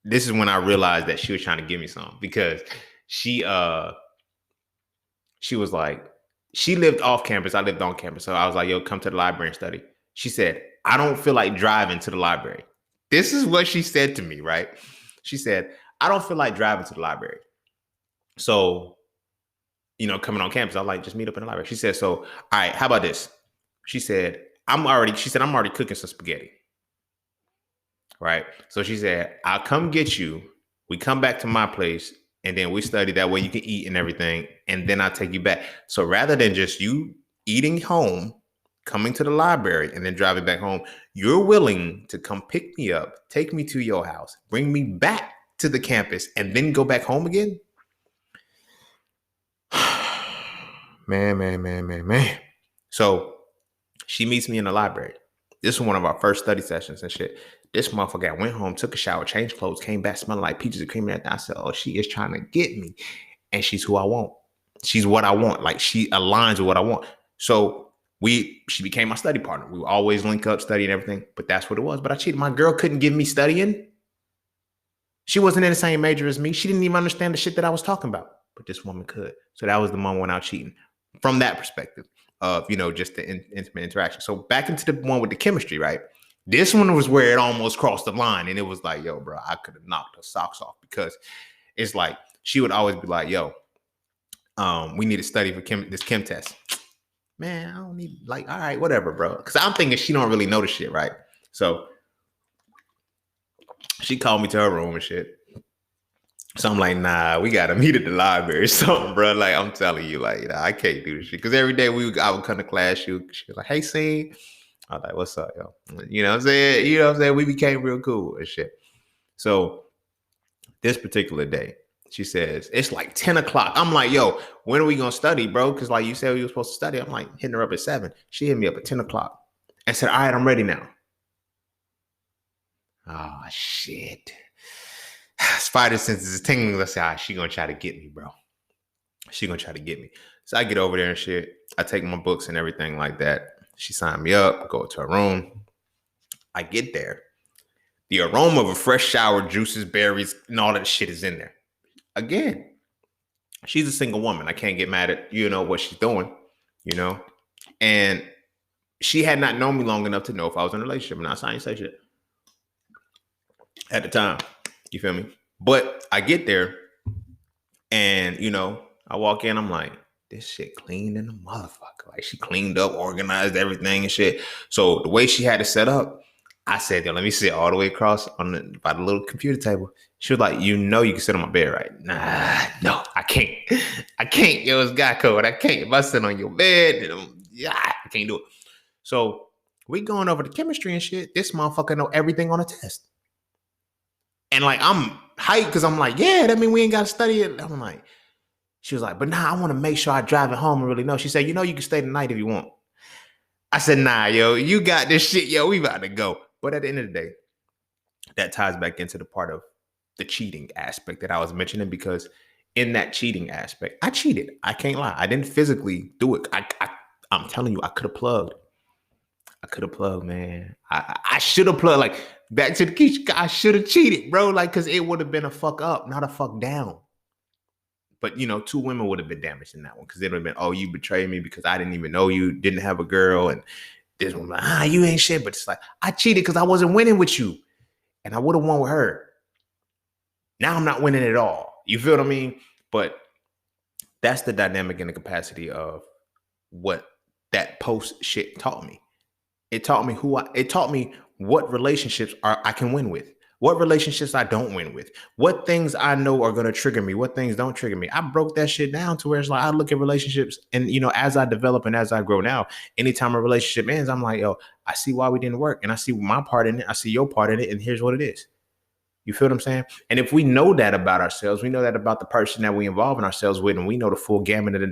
this is when I realized that she was trying to give me something because she was like, she lived off campus. I lived on campus. So I was like, yo, come to the library and study. She said, I don't feel like driving to the library. This is what she said to me, right? She said, I don't feel like driving to the library. So, coming on campus, I was like, just meet up in the library. She said, so, all right, how about this? She said, I'm already cooking some spaghetti. Right? So she said, I'll come get you. We come back to my place and then we study that way you can eat and everything. And then I'll take you back. So rather than just you eating home, coming to the library and then driving back home, you're willing to come pick me up, take me to your house, bring me back to the campus and then go back home again? Man. So she meets me in the library. This was one of our first study sessions and shit. This motherfucker went home, took a shower, changed clothes, came back smelling like peaches and cream. And I said, oh, she is trying to get me. And she's who I want. She's what I want. Like, she aligns with what I want. So she became my study partner. We would always link up, study and everything. But that's what it was. But I cheated. My girl couldn't give me studying. She wasn't in the same major as me. She didn't even understand the shit that I was talking about. But this woman could. So that was the moment when I was cheating. From that perspective of, just the intimate interaction. So back into the one with the chemistry, right? This one was where it almost crossed the line. And it was like, yo, bro, I could have knocked her socks off because it's like, she would always be like, yo, we need to study for this chem test. Man, I don't need, like, all right, whatever, bro. Because I'm thinking she don't really know the shit, right? So she called me to her room and shit. So I'm like, nah, we got to meet at the library or something, bro. Like, I'm telling you, like, I can't do this shit. Because every day I would come to class, she was like, hey, see? I was like, what's up, yo? You know what I'm saying? We became real cool and shit. So this particular day, She says, it's like 10 o'clock. I'm like, yo, when are we going to study, bro? Because like you said we were supposed to study. I'm like hitting her up at 7. She hit me up at 10 o'clock and said, all right, I'm ready now. Oh, shit. Spider senses is tingling. Let's say, she going to try to get me, bro. She going to try to get me. So I get over there and shit. I take my books and everything like that. She signed me up, go to her room. I get there. The aroma of a fresh shower, juices, berries, and all that shit is in there. Again, she's a single woman. I can't get mad at, what she's doing, And she had not known me long enough to know if I was in a relationship or not. So I didn't say shit at the time. You feel me? But I get there and, I walk in, I'm like, this shit clean in the motherfucker. Like she cleaned up, organized everything and shit. So the way she had it set up, I said, yo, let me sit all the way across by the little computer table. She was like, you can sit on my bed, right? Nah, no, I can't. I can't. Yo, it's guy code. I can't. If I sit on your bed, I can't do it. So we going over the chemistry and shit. This motherfucker know everything on a test. And like, I'm hyped because I'm like, yeah, that mean we ain't got to study it. I'm like, she was like, but nah, I want to make sure I drive it home and really know. She said, you can stay the night if you want. I said, nah, yo, you got this shit. Yo, we about to go. But at the end of the day, that ties back into the part of the cheating aspect that I was mentioning, because in that cheating aspect, I cheated. I can't lie. I didn't physically do it. I'm telling you, I could have plugged. Man. I should have plugged. Like, back to the key, I should have cheated, bro. Like, because it would have been a fuck up, not a fuck down. But, 2 women would have been damaged in that one, because it would have been, oh, you betrayed me because I didn't even know you didn't have a girl. And this one, like, you ain't shit. But it's like, I cheated because I wasn't winning with you. And I would have won with her. Now I'm not winning at all. You feel what I mean? But that's the dynamic and the capacity of what that post shit taught me. It taught me what relationships I can win with, what relationships I don't win with, what things I know are going to trigger me, what things don't trigger me. I broke that shit down to where it's like, I look at relationships and, as I develop and as I grow now, anytime a relationship ends, I'm like, yo, I see why we didn't work, and I see my part in it. I see your part in it. And here's what it is. You feel what I'm saying? And if we know that about ourselves, we know that about the person that we involve ourselves with, and we know the full gamut of the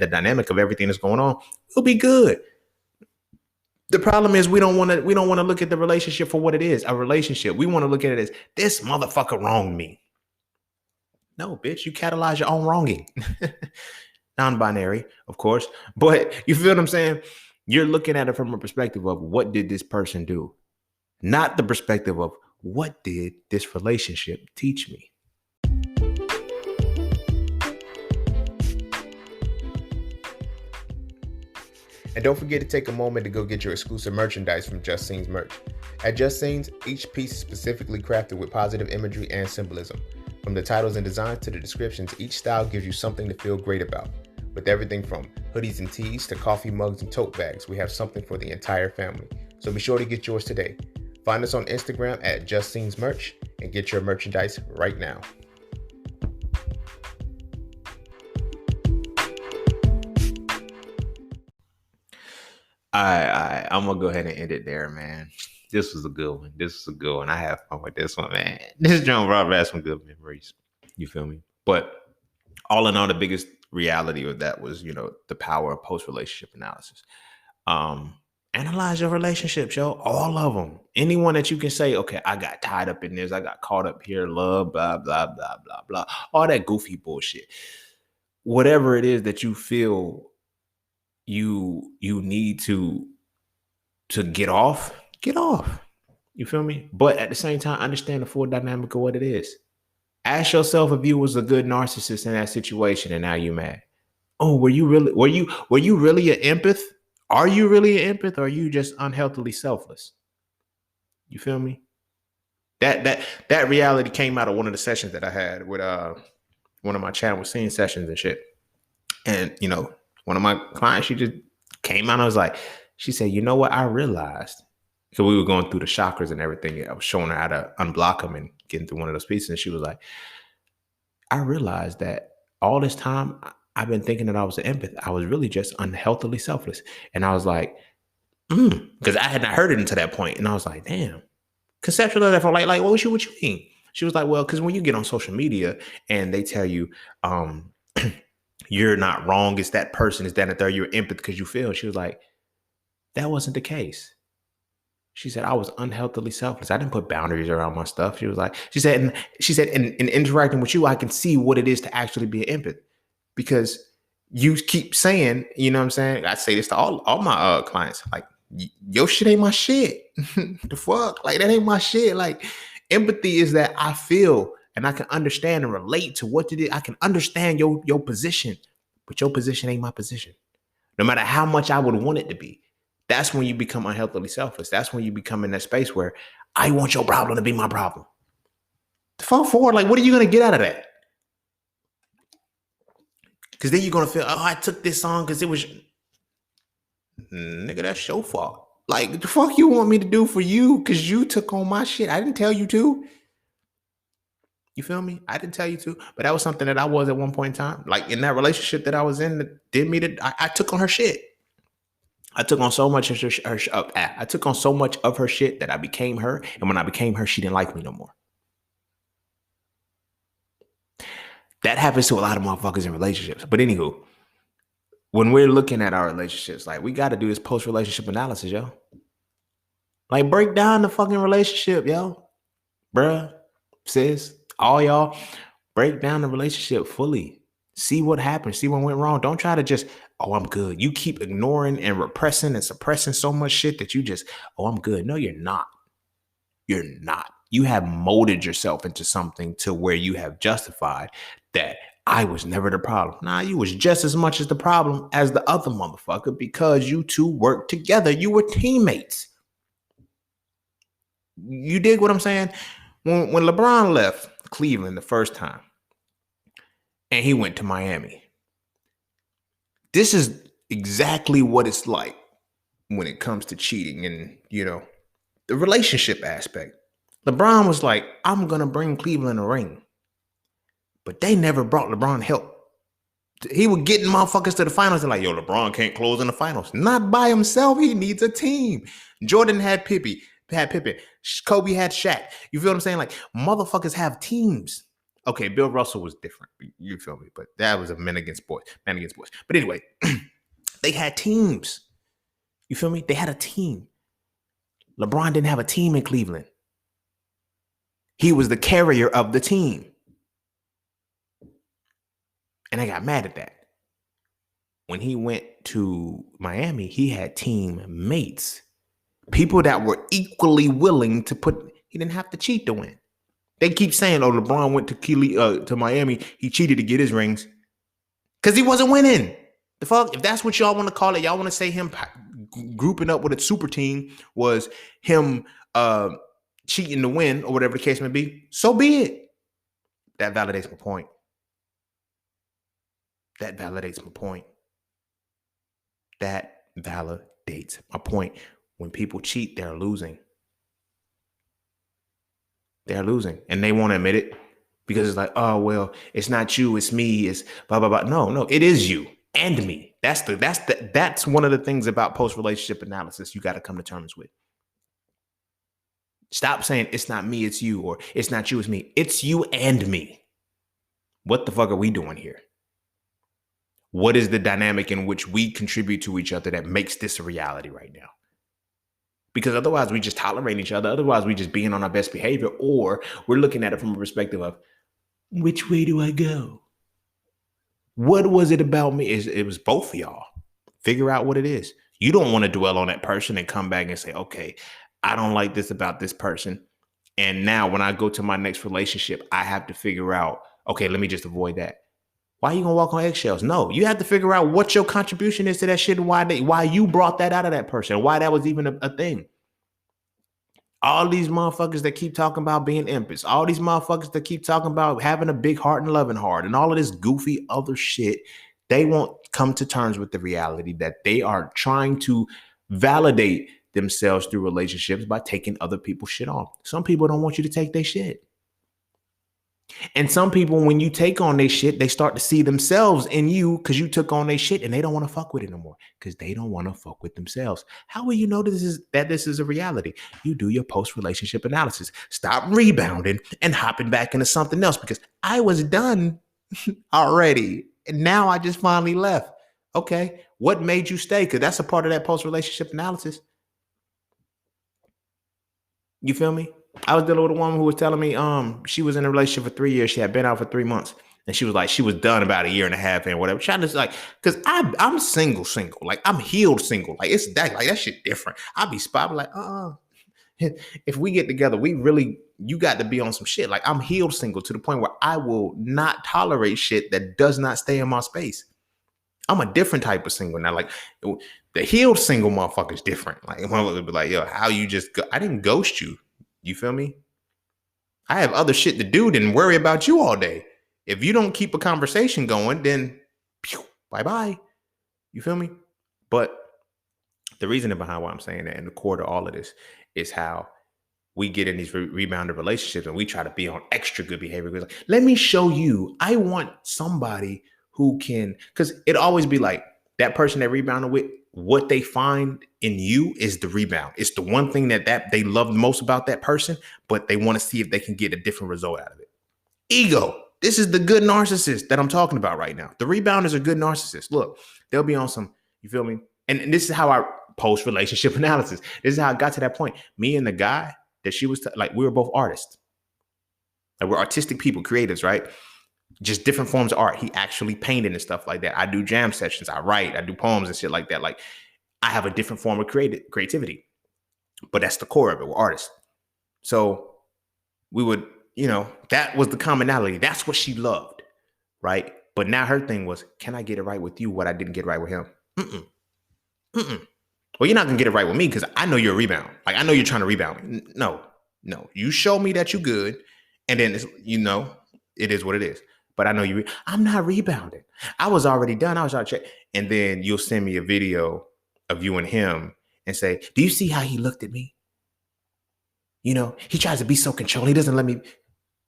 dynamic of everything that's going on, we'll be good. The problem is we don't want to look at the relationship for what it is, a relationship. We want to look at it as, this motherfucker wronged me. No, bitch, you catalyze your own wronging. Non-binary, of course. But you feel what I'm saying? You're looking at it from a perspective of, what did this person do? Not the perspective of, what did this relationship teach me? And don't forget to take a moment to go get your exclusive merchandise from Just Scenes merch. At Just Scenes, each piece is specifically crafted with positive imagery and symbolism. From the titles and designs to the descriptions, each style gives you something to feel great about. With everything from hoodies and tees to coffee mugs and tote bags, we have something for the entire family. So be sure to get yours today. Find us on Instagram at Just Scenes merch and get your merchandise right now. I'm gonna go ahead and end it there, man. This was a good one. I have fun with this one, man. This John brought back some good memories. You feel me? But all in all, the biggest reality of that was, the power of post-relationship analysis. Analyze your relationships, yo. All of them. Anyone that you can say, okay, I got tied up in this, I got caught up here, love, blah, blah, blah, blah, blah. All that goofy bullshit. Whatever it is that you feel you need to get off. You feel me? But at the same time, understand the full dynamic of what it is. Ask yourself if you was a good narcissist in that situation and now you mad. Oh, were you really an empath? Are you really an empath, or are you just unhealthily selfless? You feel me? That reality came out of one of the sessions that I had with one of my chat with scene sessions and shit. And one of my clients, she just came out and was like, she said, you know what I realized? So we were going through the chakras and everything. I was showing her how to unblock them and getting through one of those pieces. And she was like, I realized that all this time I've been thinking that I was an empath. I was really just unhealthily selfless. And I was like, because I had not heard it until that point. And I was like, damn. Conceptual level, like what you mean? She was like, well, because when you get on social media and they tell you, you're not wrong, it's that person, it's that and the third, you're empathy because you feel. She was like, that wasn't the case. She said, I was unhealthily selfless. I didn't put boundaries around my stuff. She was like, in interacting with you, I can see what it is to actually be an empath. Because you keep saying, you know what I'm saying? I say this to all my clients, like, your shit ain't my shit. The fuck? Like, that ain't my shit. Like, empathy is that I feel and I can understand and relate to what it is. I can understand your position, but your position ain't my position. No matter how much I would want it to be. That's when you become unhealthily selfless. That's when you become in that space where I want your problem to be my problem. The fuck forward, like, what are you gonna get out of that? Because then you're gonna feel, oh, I took this on because it was, nigga, that's your fault. Like, the fuck you want me to do for you because you took on my shit? I didn't tell you to. You feel me? I didn't tell you to, but that was something that I was at one point in time. Like, in that relationship that I was in, that did me to, I took on her shit. I took on so much of I took on so much of her shit that I became her. And when I became her, she didn't like me no more. That happens to a lot of motherfuckers in relationships. But anywho, when we're looking at our relationships, like, we got to do this post-relationship analysis, yo. Like, break down the fucking relationship, yo. Bruh, sis, all y'all, break down the relationship fully. See what happened. See what went wrong. Don't try to just, oh, I'm good. You keep ignoring and repressing and suppressing so much shit that you just, oh, I'm good. No, you're not. You're not. You have molded yourself into something to where you have justified that I was never the problem. Nah, you was just as much as the problem as the other motherfucker because you two worked together. You were teammates. You dig what I'm saying? When LeBron left Cleveland the first time and he went to Miami, this is exactly what it's like when it comes to cheating and, the relationship aspect. LeBron was like, I'm going to bring Cleveland a ring. But they never brought LeBron help. He was getting motherfuckers to the finals and like, yo, LeBron can't close in the finals. Not by himself. He needs a team. Jordan had Pippen. Kobe had Shaq. You feel what I'm saying? Like, motherfuckers have teams. Okay, Bill Russell was different. You feel me? But that was a man against boys. But anyway, they had teams. You feel me? They had a team. LeBron didn't have a team in Cleveland. He was the carrier of the team. And I got mad at that. When he went to Miami, he had teammates. People that were equally willing to he didn't have to cheat to win. They keep saying, oh, LeBron went to Miami, he cheated to get his rings. Because he wasn't winning. The fuck? If that's what y'all want to call it, y'all want to say him grouping up with a super team was him cheating to win or whatever the case may be, so be it. That validates my point. That validates my point. When people cheat, they're losing. They're losing. And they won't admit it because it's like, oh, well, it's not you, it's me, it's blah, blah, blah. No, it is you and me. That's one of the things about post-relationship analysis you got to come to terms with. Stop saying it's not me, it's you, or it's not you, it's me. It's you and me. What the fuck are we doing here? What is the dynamic in which we contribute to each other that makes this a reality right now? Because otherwise we just tolerate each other. Otherwise we just being on our best behavior, or we're looking at it from a perspective of, which way do I go? What was it about me? It was both of y'all. Figure out what it is. You don't want to dwell on that person and come back and say, okay, I don't like this about this person. And now when I go to my next relationship, I have to figure out, okay, let me just avoid that. Why are you gonna walk on eggshells? No, you have to figure out what your contribution is to that shit and why you brought that out of that person, why that was even a thing. All these motherfuckers that keep talking about being empaths, all these motherfuckers that keep talking about having a big heart and loving heart and all of this goofy other shit, they won't come to terms with the reality that they are trying to validate themselves through relationships by taking other people's shit on. Some people don't want you to take their shit. And some people, when you take on their shit, they start to see themselves in you because you took on their shit and they don't want to fuck with it no more because they don't want to fuck with themselves. How will you know this is a reality? You do your post-relationship analysis. Stop rebounding and hopping back into something else because I was done already. And now I just finally left. Okay. What made you stay? Because that's a part of that post-relationship analysis. You feel me? I was dealing with a woman who was telling me she was in a relationship for 3 years. She had been out for 3 months. And she was like, she was done about a year and a half and whatever. Trying to like, because I'm single. Like I'm healed single. Like it's that shit different. I'll be spotted like, if we get together, you got to be on some shit. Like I'm healed single to the point where I will not tolerate shit that does not stay in my space. I'm a different type of single now. Like the healed single motherfucker is different. Like motherfucker be like, yo, how you just I didn't ghost you. You feel me? I have other shit to do than worry about you all day. If you don't keep a conversation going, then bye bye. You feel me? But the reason behind why I'm saying that, and the core to all of this, is how we get in these rebounded relationships and we try to be on extra good behavior. Like, let me show you. I want somebody who can, because it always be like that person that rebounded with, what they find in you is the rebound. It's the one thing that they love most about that person, but they want to see if they can get a different result out of it. Ego. This is the good narcissist that I'm talking about right now. The rebounders are good narcissists. Look, they'll be on some, you feel me? And this is how I post relationship analysis. This is how I got to that point. Me and the guy that she was like, we were both artists. Like we're artistic people, creatives, right? Just different forms of art. He actually painted and stuff like that. I do jam sessions. I write. I do poems and shit like that. Like I have a different form of creativity, but that's the core of it. We're artists. So we would, that was the commonality. That's what she loved, right? But now her thing was, can I get it right with you? What I didn't get right with him? Well, you're not gonna get it right with me because I know you're a rebound. Like I know you're trying to rebound me. No. You show me that you good, and then it is what it is. But I know I'm not rebounding. I was already done. I was trying to check, and then you'll send me a video of you and him and say, "Do you see how he looked at me? He tries to be so controlling. He doesn't let me.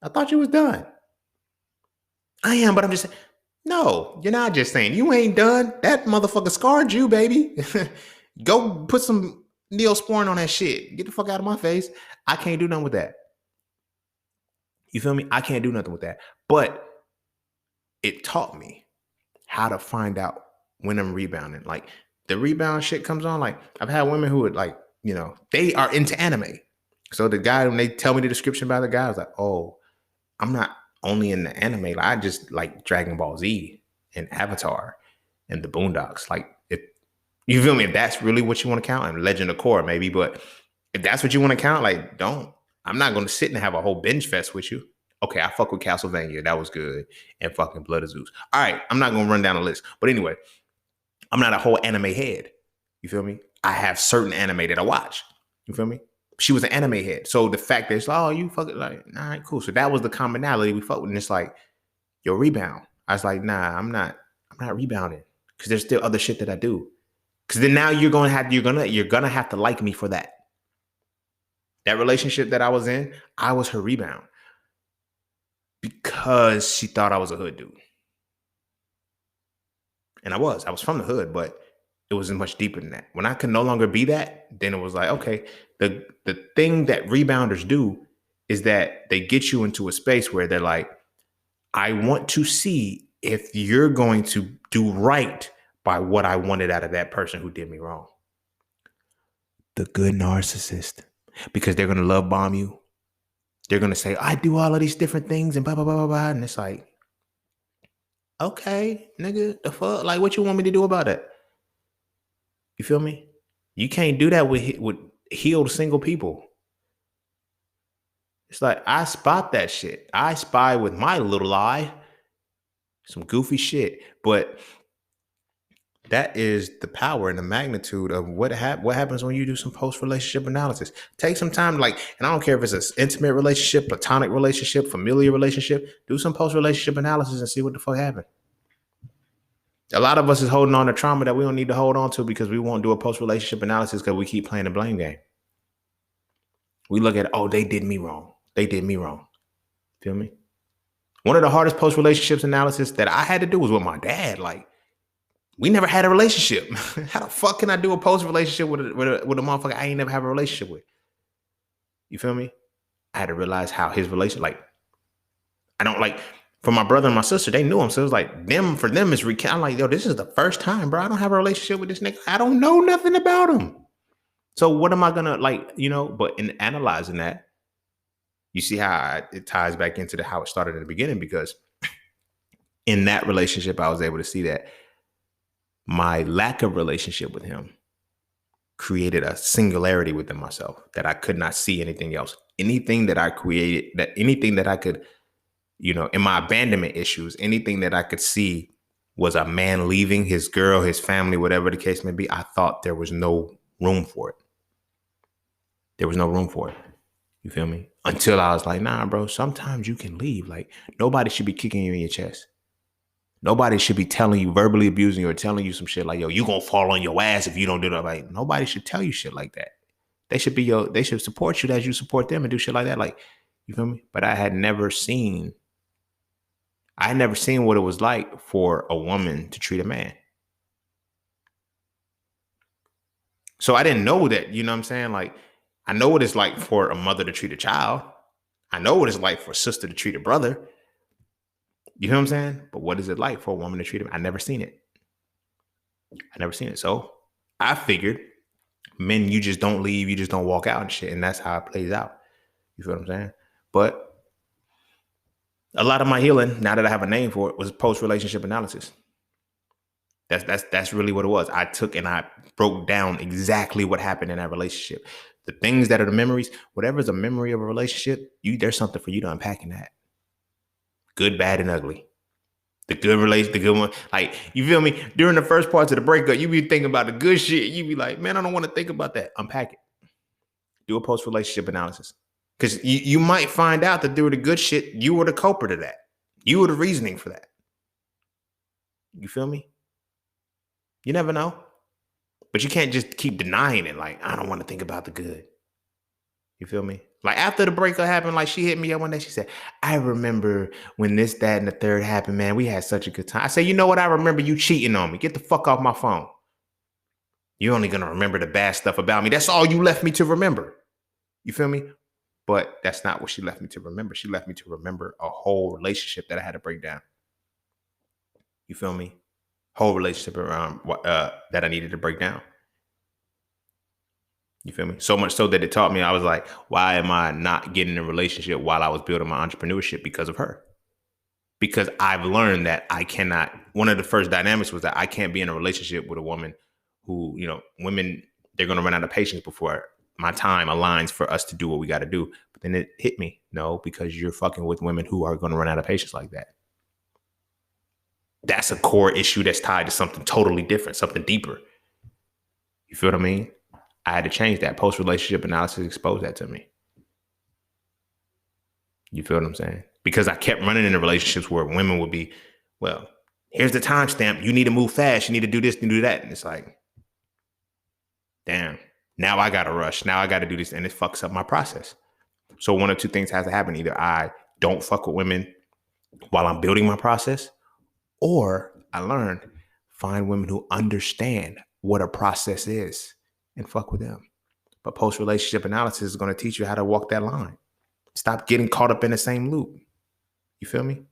I thought you was done. I am, but I'm just saying, no, you're not just saying you ain't done. That motherfucker scarred you, baby. Go put some Neosporin on that shit. Get the fuck out of my face. I can't do nothing with that. You feel me? I can't do nothing with that. But it taught me how to find out when I'm rebounding. Like the rebound shit comes on. Like I've had women who would like, they are into anime. So the guy, when they tell me the description about the guy, I was like, oh, I'm not only in the anime. Like I just like Dragon Ball Z and Avatar and the Boondocks. Like if you feel me, if that's really what you want to count, and Legend of Korra maybe, but if that's what you want to count, like don't. I'm not going to sit and have a whole binge fest with you. Okay, I fuck with Castlevania. That was good. And fucking Blood of Zeus. All right, I'm not going to run down the list. But anyway, I'm not a whole anime head. You feel me? I have certain anime that I watch. You feel me? She was an anime head. So the fact that it's like, oh, you fucking like, all right, cool. So that was the commonality we fucked with. And it's like, yo, rebound. I was like, nah, I'm not rebounding. Because there's still other shit that I do. Because then now you're gonna have to like me for that. That relationship that I was in, I was her rebound. Because she thought I was a hood dude. And I was from the hood, but it wasn't much deeper than that. When I could no longer be that, then it was like, okay, the thing that rebounders do is that they get you into a space where they're like, I want to see if you're going to do right by what I wanted out of that person who did me wrong. The good narcissist, because they're going to love bomb you. They're going to say, I do all of these different things and blah, blah, blah, blah, blah. And it's like, okay, nigga, the fuck? Like, what you want me to do about it? You feel me? You can't do that with healed single people. It's like, I spot that shit. I spy with my little eye. Some goofy shit. But that is the power and the magnitude of what happens when you do some post-relationship analysis. Take some time, and I don't care if it's an intimate relationship, platonic relationship, familiar relationship, do some post-relationship analysis and see what the fuck happened. A lot of us is holding on to trauma that we don't need to hold on to because we won't do a post-relationship analysis because we keep playing the blame game. We look at, oh, they did me wrong. They did me wrong. Feel me? One of the hardest post relationships analysis that I had to do was with my dad. Like, we never had a relationship. How the fuck can I do a post relationship with a motherfucker I ain't never have a relationship with? You feel me? I had to realize how his relation, like, I don't like, for my brother and my sister, they knew him. So it was like, for them, it's recount. I'm like, yo, this is the first time, bro. I don't have a relationship with this nigga. I don't know nothing about him. So what am I gonna, like, but in analyzing that, you see how it ties back into how it started in the beginning, because in that relationship, I was able to see that my lack of relationship with him created a singularity within myself that I could not see anything else. Anything that I created, anything that I could, in my abandonment issues, anything that I could see was a man leaving his girl, his family, whatever the case may be. I thought there was no room for it. There was no room for it. You feel me? Until I was like, nah, bro, sometimes you can leave. Like, nobody should be kicking you in your chest. Nobody should be telling you, verbally abusing you, or telling you some shit like, yo, you gonna fall on your ass if you don't do that. Like, nobody should tell you shit like that. They should support you as you support them and do shit like that. Like, you feel me? But I had never seen what it was like for a woman to treat a man. So I didn't know that, you know what I'm saying? Like, I know what it's like for a mother to treat a child. I know what it's like for a sister to treat a brother. You know what I'm saying? But what is it like for a woman to treat him? I never seen it. So I figured, men, you just don't leave, you just don't walk out and shit. And that's how it plays out. You feel what I'm saying? But a lot of my healing, now that I have a name for it, was post-relationship analysis. That's really what it was. I took and I broke down exactly what happened in that relationship. The things that are the memories, whatever's a memory of a relationship, there's something for you to unpack in that. Good, bad, and ugly. The good one. Like, you feel me? During the first parts of the breakup, you be thinking about the good shit. You be like, man, I don't want to think about that. Unpack it. Do a post-relationship analysis. Because you might find out that through the good shit, you were the culprit of that. You were the reasoning for that. You feel me? You never know. But you can't just keep denying it. Like, I don't want to think about the good. You feel me? Like, after the breakup happened, like, she hit me up one day. She said, I remember when this, that, and the third happened, man. We had such a good time. I said, you know what? I remember you cheating on me. Get the fuck off my phone. You're only going to remember the bad stuff about me. That's all you left me to remember. You feel me? But that's not what she left me to remember. She left me to remember a whole relationship that I had to break down. You feel me? Whole relationship around that I needed to break down. You feel me? So much so that it taught me, I was like, why am I not getting in a relationship while I was building my entrepreneurship? Because of her. Because I've learned that I cannot, one of the first dynamics was that I can't be in a relationship with a woman who, women, they're going to run out of patience before my time aligns for us to do what we got to do. But then it hit me. No, because you're fucking with women who are going to run out of patience like that. That's a core issue that's tied to something totally different, something deeper. You feel what I mean? I had to change that. Post-relationship analysis exposed that to me. You feel what I'm saying? Because I kept running into relationships where women would be, well, here's the timestamp. You need to move fast. You need to do this and do that. And it's like, damn, now I got to rush. Now I got to do this. And it fucks up my process. So one of two things has to happen. Either I don't fuck with women while I'm building my process, or I learned, find women who understand what a process is and fuck with them. But post-relationship analysis is going to teach you how to walk that line. Stop getting caught up in the same loop. You feel me?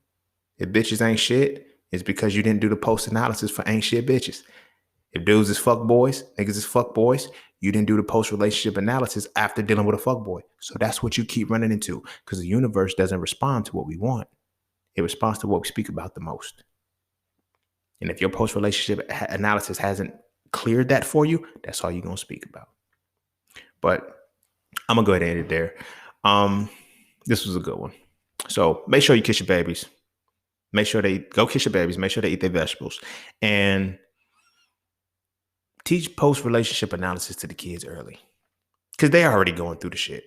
If bitches ain't shit, it's because you didn't do the post-analysis for ain't shit bitches. If dudes is fuck boys, niggas is fuck boys, you didn't do the post-relationship analysis after dealing with a fuck boy. So that's what you keep running into, because the universe doesn't respond to what we want. It responds to what we speak about the most. And if your post-relationship analysis hasn't cleared that for you, that's all you're going to speak about. But I'm going to go ahead and end it there. This was a good one. So make sure you kiss your babies. Make sure they go kiss your babies. Make sure they eat their vegetables. And teach post-relationship analysis to the kids early. Because they're already going through the shit.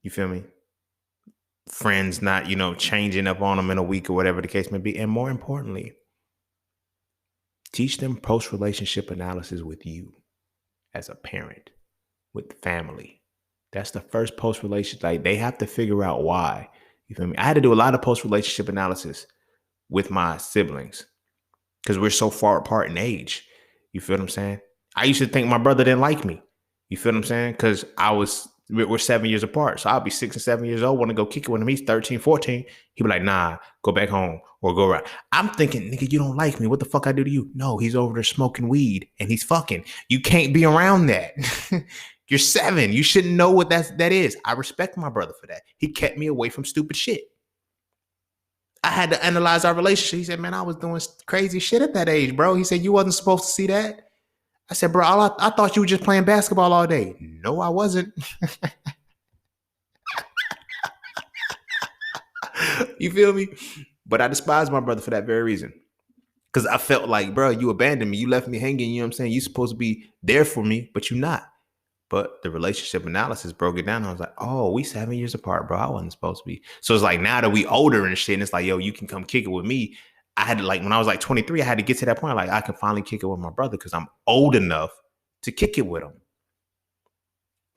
You feel me? Friends not, changing up on them in a week or whatever the case may be. And more importantly, teach them post-relationship analysis with you as a parent, with family. That's the first post-relationship. Like, they have to figure out why You feel me? I had to do a lot of post-relationship analysis with my siblings because we're so far apart in age. You feel what I'm saying? I used to think my brother didn't like me. You feel what I'm saying? Because we're 7 years apart. So I'll be 6 and 7 years old, want to go kick it with him. He's 13, 14. He'd be like, nah, go back home or go right. I'm thinking, nigga, you don't like me. What the fuck I do to you? No, he's over there smoking weed and he's fucking. You can't be around that. You're 7. You shouldn't know what that is. I respect my brother for that. He kept me away from stupid shit. I had to analyze our relationship. He said, man, I was doing crazy shit at that age, bro. He said, you wasn't supposed to see that. I said, bro, I thought you were just playing basketball all day. No, I wasn't. You feel me? But I despise my brother for that very reason. Because I felt like, bro, you abandoned me. You left me hanging. You know what I'm saying? You're supposed to be there for me, but you're not. But the relationship analysis broke it down. I was like, oh, we 7 years apart, bro. I wasn't supposed to be. So it's like now that we older and shit, and it's like, yo, you can come kick it with me. I had to, like, when I was like 23, I had to get to that point. Like, I can finally kick it with my brother because I'm old enough to kick it with him.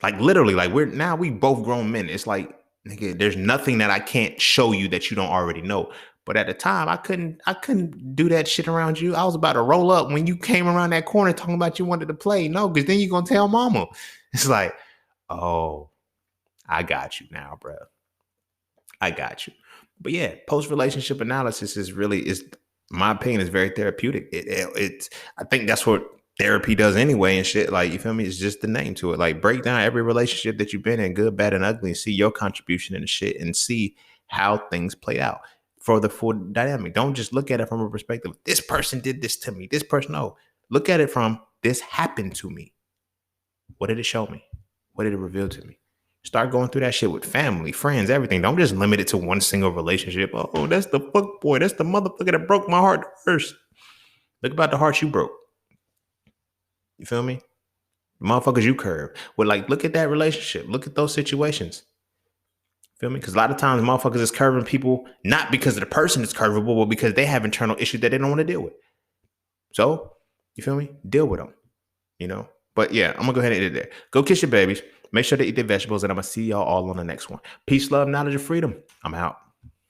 Like, literally, like, we both grown men. It's like, nigga, there's nothing that I can't show you that you don't already know. But at the time, I couldn't do that shit around you. I was about to roll up when you came around that corner talking about you wanted to play. No, because then you're gonna tell mama. It's like, oh, I got you now, bro. I got you. But yeah, post-relationship analysis is my opinion, is very therapeutic. It's I think that's what therapy does anyway and shit. Like, you feel me? It's just the name to it. Like, break down every relationship that you've been in, good, bad, and ugly, and see your contribution in the shit and see how things play out for the full dynamic. Don't just look at it from a perspective, this person did this to me. This person, no. Look at it from, this happened to me. What did it show me? What did it reveal to me? Start going through that shit with family, friends, everything. Don't just limit it to one single relationship. Oh, that's the fuck boy. That's the motherfucker that broke my heart first. Look about the heart you broke. You feel me? The motherfuckers you curved. Well, like, look at that relationship. Look at those situations. Feel me? Because a lot of times motherfuckers is curving people not because the person is curvable, but because they have internal issues that they don't want to deal with. So, you feel me? Deal with them. You know? But yeah, I'm going to go ahead and end it there. Go kiss your babies. Make sure to eat their vegetables, and I'm going to see y'all all on the next one. Peace, love, knowledge, and freedom. I'm out.